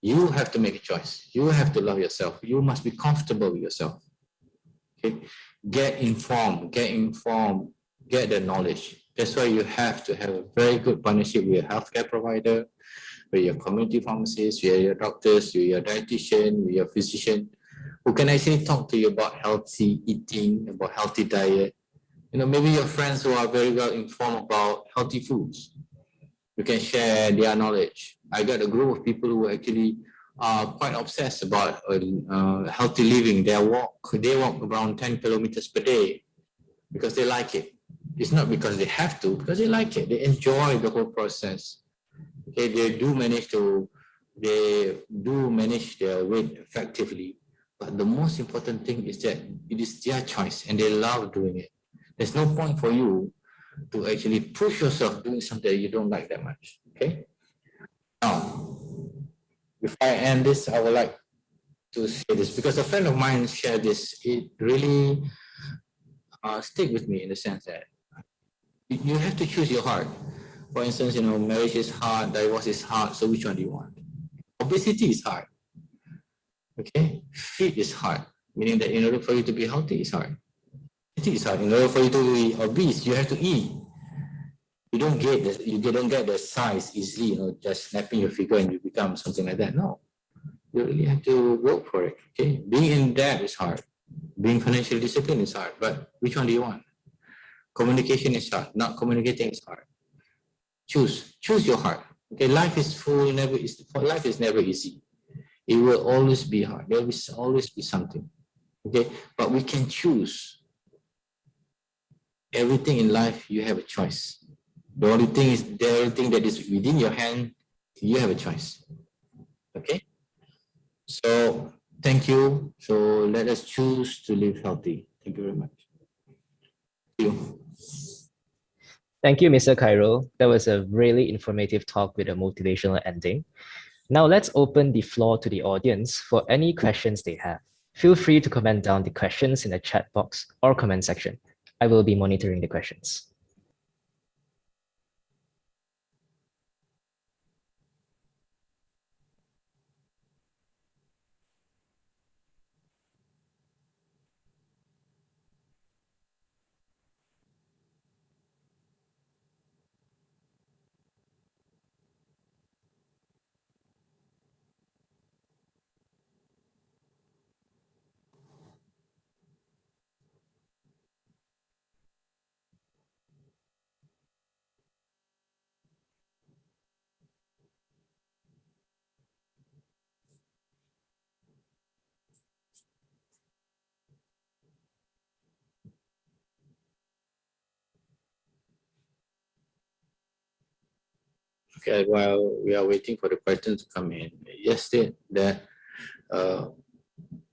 You have to make a choice. You have to love yourself. You must be comfortable with yourself. Okay? Get informed, get the knowledge. That's why you have to have a very good partnership with your healthcare provider, with your community pharmacist, with your doctors, with your dietitian, with your physician, who can actually talk to you about healthy eating, about healthy diet. Maybe your friends who are very well informed about healthy foods. You can share their knowledge. I got a group of people who actually are quite obsessed about healthy living. They walk around 10 kilometers per day because they like it. It's not because they have to, because they like it. They enjoy the whole process. Okay, they do manage their weight effectively. But the most important thing is that it is their choice and they love doing it. There's no point for you to actually push yourself doing something that you don't like that much. Okay. Now, before I end this, I would like to say this because a friend of mine shared this. It really stick with me in the sense that you have to choose your heart. For instance, marriage is hard, divorce is hard. So which one do you want? Obesity is hard. Okay, fit is hard, meaning that in order for you to be healthy, it's hard. It is hard. In order for you to be obese, you have to eat. You don't get the size easily, just snapping your figure and you become something like that. No, you really have to work for it. Okay, being in debt is hard. Being financially disciplined is hard. But which one do you want? Communication is hard. Not communicating is hard. Choose your heart. Okay, life is never easy. It will always be hard. There will always be something. Okay, but we can choose. Everything in life, you have a choice. The only thing that is within your hand, you have a choice. Okay? So thank you. So let us choose to live healthy. Thank you very much. Thank you. Thank you, Mr. Cairo. That was a really informative talk with a motivational ending. Now let's open the floor to the audience for any questions they have. Feel free to comment down the questions in the chat box or comment section. I will be monitoring the questions. Okay, while we are waiting for the questions to come in, yesterday that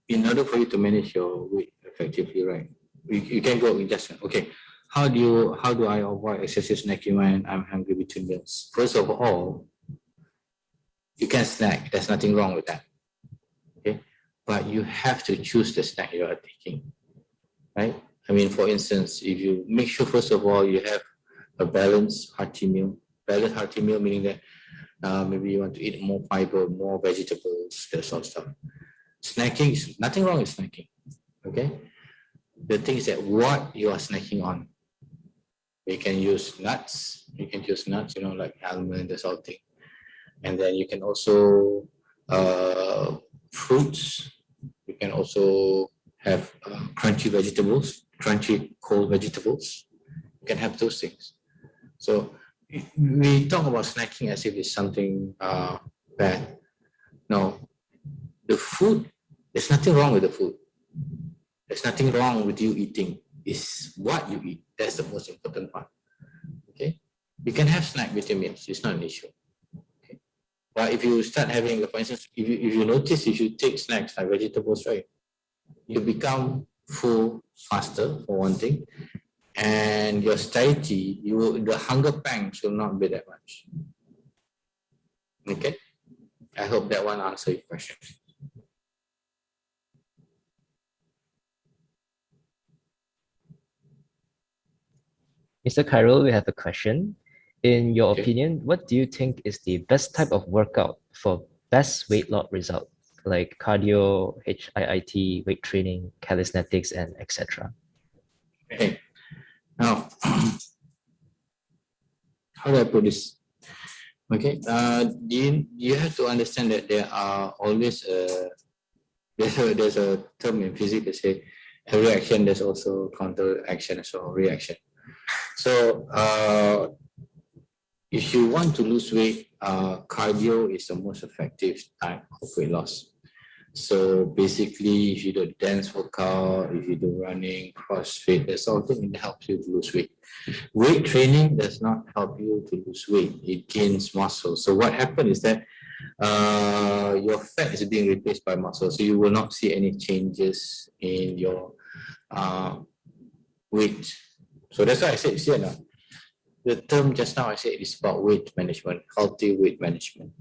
in order for you to manage your weight effectively, right? You can go with just okay. How do I avoid excessive snacking when I'm hungry between meals? First of all, you can snack. There's nothing wrong with that. Okay, but you have to choose the snack you are taking, right? I mean, for instance, if you make sure first of all you have a balanced hearty meal. Balanced hearty meal meaning that maybe you want to eat more fiber, more vegetables, that sort of stuff. Snacking is nothing wrong with snacking. Okay, the thing is that what you are snacking on. You can use nuts. You can use nuts, like almond, that sort of thing. And then you can also fruits. You can also have crunchy vegetables, crunchy cold vegetables. You can have those things. So we talk about snacking as if it's something bad. No, the food, there's nothing wrong with the food. There's nothing wrong with you eating. It's what you eat. That's the most important part. Okay, you can have snack with your meals. It's not an issue. Okay, but if you start having, for instance, if you notice, if you take snacks like vegetables, right, you become full faster for one thing, and your satiety, the hunger pangs will not be that much. Okay, I hope that one answers your question. Mr. Khairul, we have a question. In your Okay. opinion, what do you think is the best type of workout for best weight loss result, like cardio, HIIT, weight training, calisthenics, and etc.? Okay. Now, how do I put this? Okay. You have to understand that there are always there's a term in physics that say every action there's also counter action, so reaction. So if you want to lose weight, cardio is the most effective type of weight loss. So basically, if you do dance workout, if you do running, CrossFit, that sort of thing, it helps you to lose weight. Weight training does not help you to lose weight. It gains muscle. So what happens is that your fat is being replaced by muscle. So you will not see any changes in your weight. So that's why I said, see now, the term just now I said is about weight management, healthy weight management.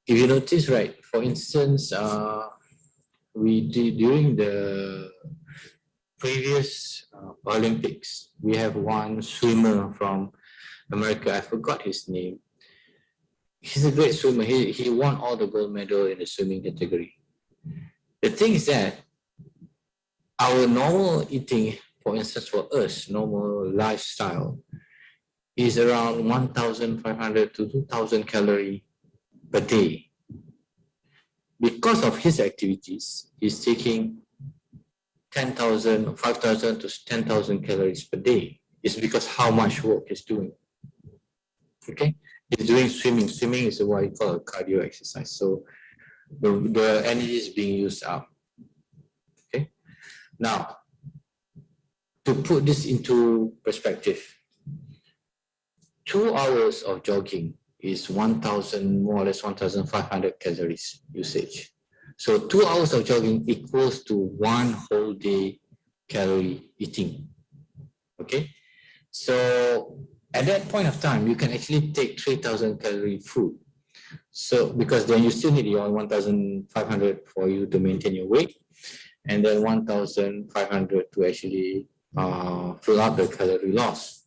If you notice, right, for instance, we did during the previous Olympics, we have one swimmer from America. I forgot his name. He's a great swimmer. He won all the gold medal in the swimming category. The thing is that our normal eating, for instance, for us, normal lifestyle, is around 1,500 to 2,000 calories per day. Because of his activities, he's taking 10,000, 5,000 to 10,000 calories per day. It's because how much work he's doing. Okay, he's doing swimming. Swimming is what you call a cardio exercise. So the energy is being used up. Okay, now to put this into perspective, 2 hours of jogging is 1,000, more or less 1,500 calories usage. So 2 hours of jogging equals to 1 whole day calorie eating. Okay, so at that point of time, you can actually take 3,000 calorie food. So because then you still need your 1,500 for you to maintain your weight, and then 1,500 to actually fill up the calorie loss.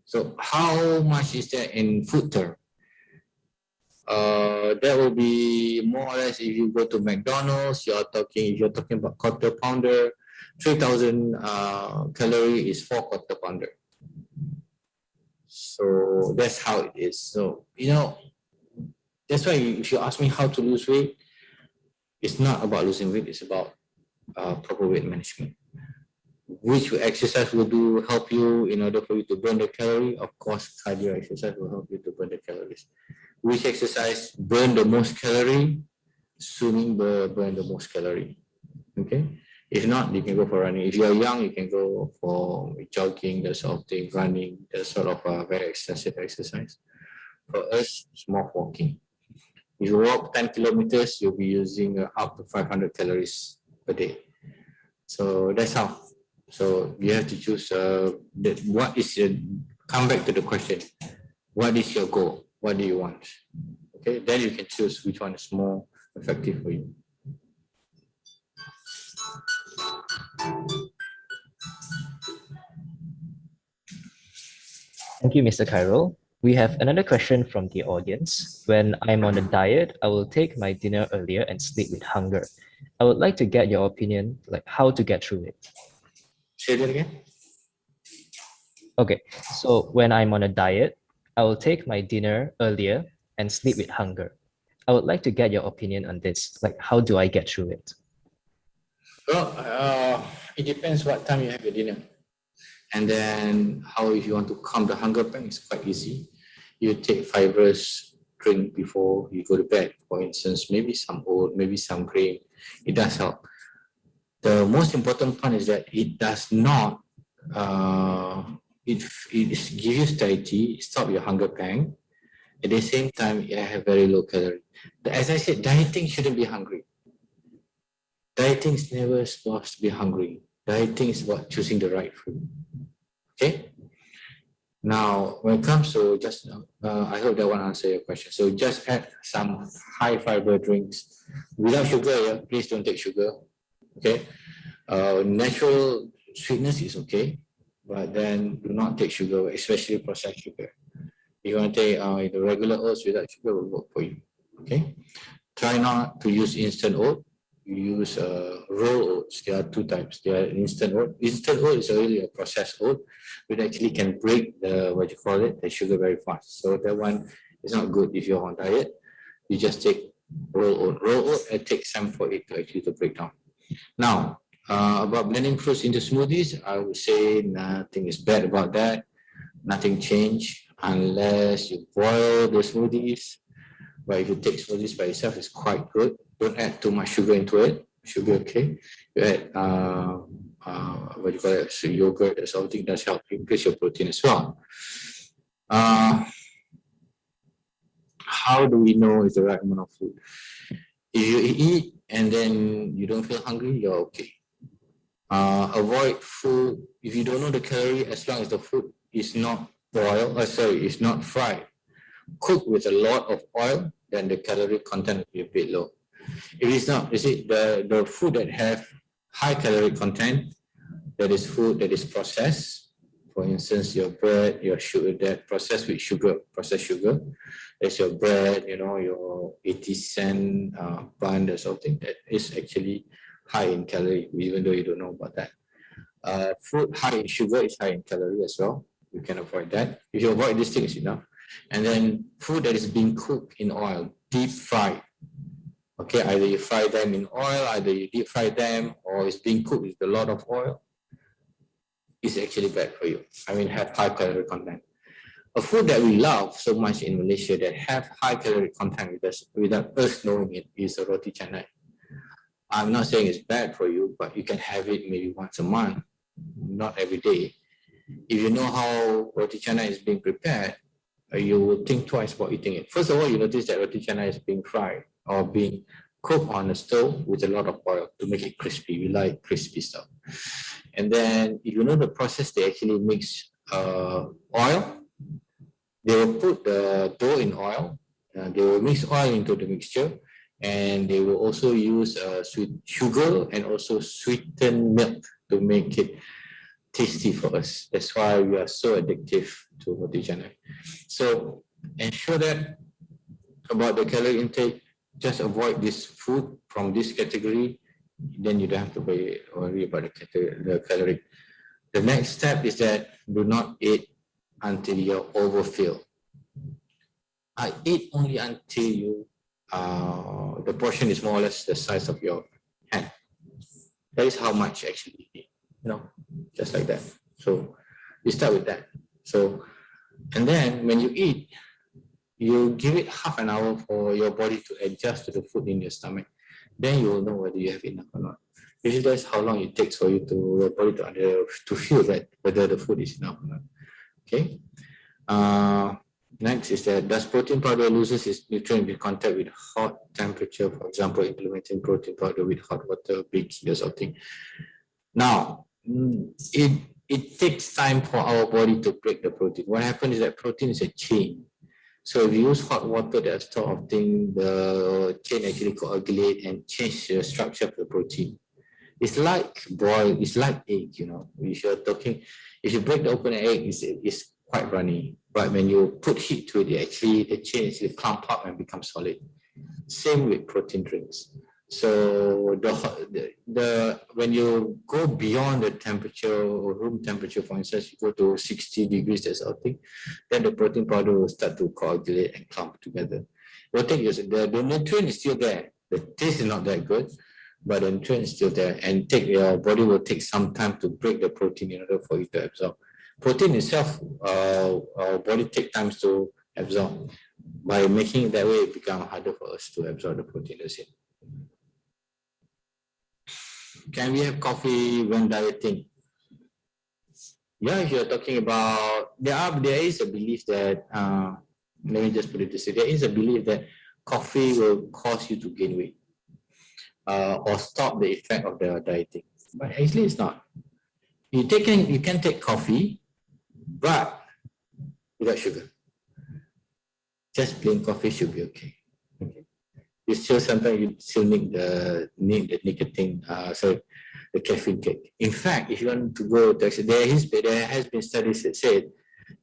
So how much is that in food term? That will be more or less, if you go to McDonald's, if you're talking about quarter pounder, 3,000 calorie is 4 quarter pounder. So that's how it is. So, that's why if you ask me how to lose weight, it's not about losing weight, it's about proper weight management. Which exercise will help you in order for you to burn the calorie? Of course, cardio exercise will help you to burn the calories. Which exercise burn the most calorie? Swimming burn the most calorie. Okay. If not, you can go for running. If you are young, you can go for jogging, that sort of thing, running, that sort of very extensive exercise. For us, it's more walking. If you walk 10 kilometers, you'll be using up to 500 calories per day. So that's how. So you have to choose what is your, come back to the question. What is your goal? What do you want? Okay, then you can choose which one is more effective for you. Thank you, Mr. Khairul. We have another question from the audience. When I'm on a diet, I will take my dinner earlier and sleep with hunger. I would like to get your opinion, like how to get through it. Say that again. Okay, so when I'm on a diet, I will take my dinner earlier and sleep with hunger. I would like to get your opinion on this. Like, how do I get through it? Well, it depends what time you have your dinner. And then how, if you want to calm the hunger pang, it's quite easy. You take fibrous drink before you go to bed. For instance, maybe some oat, maybe some grain. It does help. The most important part is that it does not, it gives you satiety, stop your hunger pang. At the same time, it has very low calorie. As I said, dieting shouldn't be hungry. Dieting is never supposed to be hungry. Dieting is about choosing the right food. Okay. Now, when it comes to just, I hope that one answer your question. So just add some high fiber drinks without sugar. Yeah? Please don't take sugar. Okay. Natural sweetness is okay, but then do not take sugar, especially processed sugar. If you want to take the regular oats without sugar, will work for you. Okay. Try not to use instant oat. You use roll oats. There are two types. There are instant oat. Instant oat is really a processed oat, which actually can break the, what you call it, the sugar very fast. So that one is not good if you're on diet. You just take roll oat. Roll oat, it takes time for it to actually to break down. Now, about blending fruits into smoothies, I would say nothing is bad about that. Nothing changed unless you boil the smoothies. But if you take smoothies by itself, it's quite good. Don't add too much sugar into it. Sugar, okay. You add what you call it, so yogurt or something, does help increase your protein as well. How do we know it's the right amount of food? If you eat and then you don't feel hungry, you're okay. Avoid food if you don't know the calorie, as long as the food is not boiled, it's not fried. Cook with a lot of oil, then the calorie content will be a bit low. If it's not, you see, the food that have high calorie content, that is food that is processed. For instance, your bread, your sugar, that processed with sugar, processed sugar. There's your bread, you know, your 80-cent bun or something that is actually high in calorie, even though you don't know about that. Food high in sugar is high in calorie as well. You can avoid that. If you avoid these things, enough. And then food that is being cooked in oil, deep fried. Okay, either you fry them in oil, either you deep fry them, or it's being cooked with a lot of oil. It's actually bad for you. I mean, have high calorie content. A food that we love so much in Malaysia that have high calorie content with us, without us knowing it, is a roti canai. I'm not saying it's bad for you, but you can have it maybe once a month, not every day. If you know how roti canai is being prepared, you will think twice about eating it. First of all, you notice that roti canai is being fried or being cooked on a stove with a lot of oil to make it crispy. We like crispy stuff. And then if you know the process, they actually mix oil. They will put the dough in oil. They will mix oil into the mixture. And they will also use sweet sugar and also sweetened milk to make it tasty for us. That's why we are so addictive to roti canai. So ensure that about the calorie intake, just avoid this food from this category. Then you don't have to worry about the calorie. The next step is that do not eat until you're overfilled. I eat only until you the portion is more or less the size of your hand. That is how much actually you eat, you know, just like that. So you start with that. So, and then when you eat, you give it half an hour for your body to adjust to the food in your stomach. Then you will know whether you have enough or not. Usually that's how long it takes for you to your body to feel that whether the food is enough or not. Okay. Next is that does protein powder loses its nutrient in contact with hot temperature, for example, implementing protein powder with hot water, big heat or something. Now, it takes time for our body to break the protein. What happens is that protein is a chain. So if you use hot water, that sort of thing, the chain actually coagulate and change the structure of the protein. It's like boiled, it's like egg, you know. If you're talking, if you break the open egg, it's quite runny. But when you put heat to it, the chain actually clump up and become solid. Same with protein drinks. So the when you go beyond the temperature or room temperature, for instance, you go to 60 degrees, that sort of thing, then the protein powder will start to coagulate and clump together. Well, the nutrient is still there. The taste is not that good, but the nutrient is still there, and your body will take some time to break the protein in order for it to absorb. Protein itself, our body take time to absorb. By making it that way, it becomes harder for us to absorb the protein. That's it. Can we have coffee when dieting? Yeah, if you're talking about, there is a belief that, let me just put it this way, there is a belief that coffee will cause you to gain weight or stop the effect of the dieting. But actually it's not. You can take coffee, but without sugar. Just plain coffee should be okay. You still sometimes you still need the nicotine, the caffeine kick. In fact, if you want to go to there has been studies that said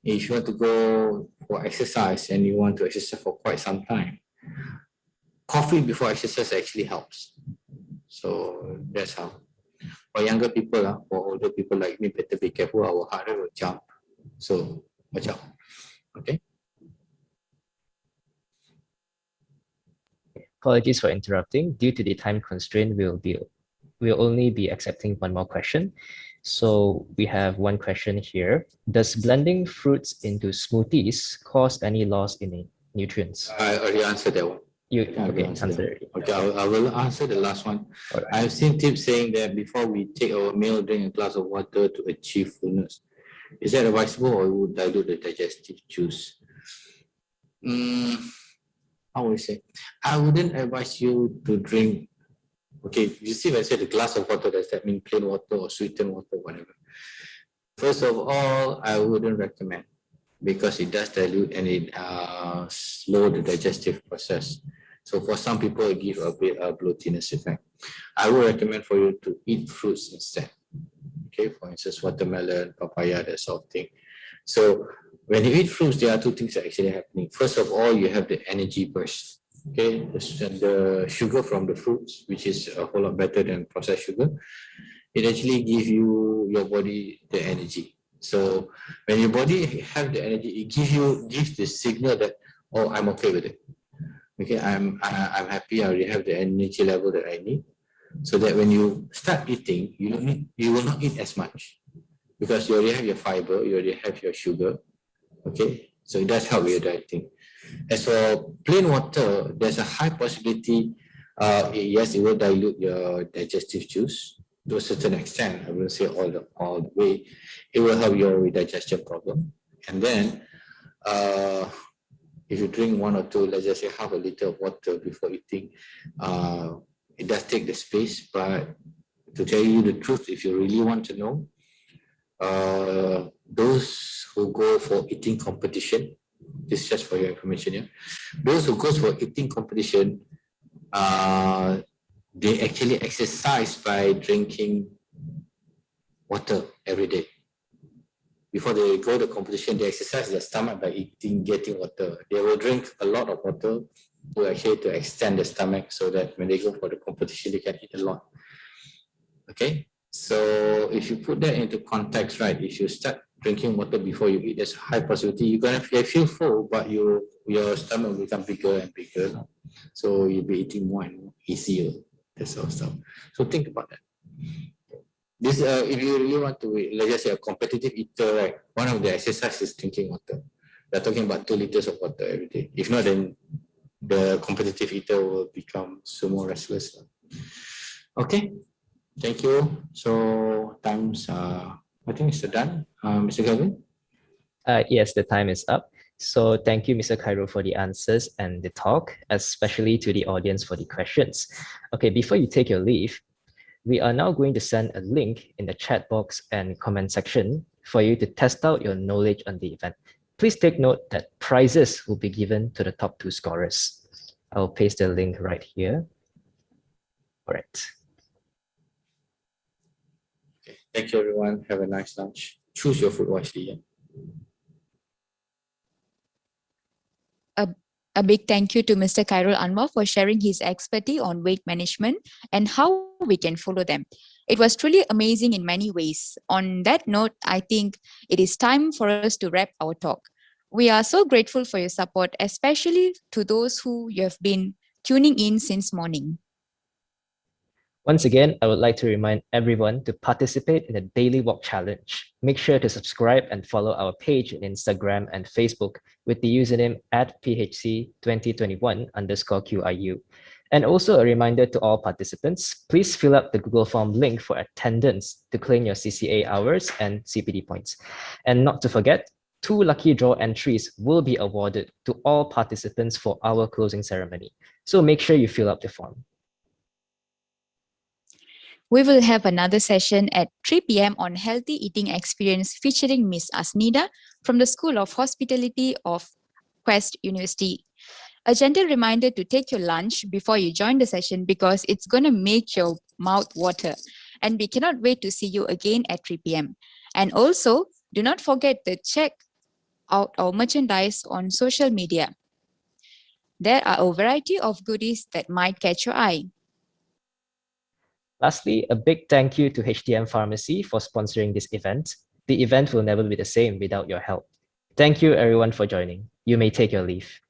if you want to go for exercise and you want to exercise for quite some time, coffee before exercise actually helps. So that's how. For younger people, for older people like me, better be careful. Our heart rate will jump. So watch out. Okay. Apologies for interrupting. Due to the time constraint, we'll only be accepting one more question. So we have one question here. Does blending fruits into smoothies cause any loss in nutrients? I already answered that one. Okay, I will answer the last one. Right. I've seen tips saying that before we take our meal, drink a glass of water to achieve fullness. Is that advisable or would dilute the digestive juice? How would I say? I wouldn't advise you to drink. Okay, you see when I said a glass of water, does that mean plain water or sweetened water, whatever? First of all, I wouldn't recommend because it does dilute and it slow the digestive process. So for some people, it gives a bit of bloatiness effect. I would recommend for you to eat fruits instead. Okay, for instance, watermelon, papaya, that sort of thing. So when you eat fruits, there are two things that are actually happening. First of all, you have the energy burst. Okay, the sugar from the fruits, which is a whole lot better than processed sugar, it actually gives your body the energy. So when your body have the energy, it gives the signal that, oh, I'm okay with it. Okay, I'm happy. I already have the energy level that I need. So that when you start eating, you will not eat as much because you already have your fiber, you already have your sugar. Okay, so it does help with your dieting. As for plain water, there's a high possibility, yes, it will dilute your digestive juice to a certain extent. I wouldn't say all the way. It will help your digestion problem. And then, if you drink 1 or 2, let's just say half a liter of water before eating, it does take the space. But to tell you the truth, if you really want to know, those who go for eating competition, this is just for your information here. Those who go for eating competition, they actually exercise by drinking water every day. Before they go to competition, they exercise their stomach by getting water. They will drink a lot of water to extend the stomach so that when they go for the competition, they can eat a lot. Okay, so if you put that into context, right, if you start drinking water before you eat, there's a high possibility you're gonna feel full, but your stomach will become bigger and bigger. So you'll be eating more and more easier, that sort of stuff. So think about that. This, if you really want to, let's just say a competitive eater, right? One of the exercises is drinking water. We're talking about 2 liters of water every day. If not, then the competitive eater will become so more restless. Okay, thank you. So times, I think it's done. Mr. Kelvin? Yes, the time is up. So thank you, Mr. Cairo, for the answers and the talk, especially to the audience for the questions. Okay, before you take your leave, we are now going to send a link in the chat box and comment section for you to test out your knowledge on the event. Please take note that prizes will be given to the top 2 scorers. I'll paste the link right here. All right. Okay. Thank you, everyone. Have a nice lunch. Choose your food wisely. Yeah? A big thank you to Mr. Khairul Anwar for sharing his expertise on weight management and how we can follow them. It was truly amazing in many ways. On that note, I think it is time for us to wrap our talk. We are so grateful for your support, especially to those who you have been tuning in since morning. Once again, I would like to remind everyone to participate in the Daily Walk Challenge. Make sure to subscribe and follow our page on Instagram and Facebook with the username @phc2021_QIU. And also a reminder to all participants, please fill up the Google Form link for attendance to claim your CCA hours and CPD points. And not to forget, 2 lucky draw entries will be awarded to all participants for our closing ceremony. So make sure you fill up the form. We will have another session at 3 p.m. on Healthy Eating Experience featuring Ms. Asnida from the School of Hospitality of Quest University. A gentle reminder to take your lunch before you join the session because it's going to make your mouth water. And we cannot wait to see you again at 3 p.m. And also, do not forget to check out our merchandise on social media. There are a variety of goodies that might catch your eye. Lastly, a big thank you to HTM Pharmacy for sponsoring this event. The event will never be the same without your help. Thank you everyone for joining. You may take your leave.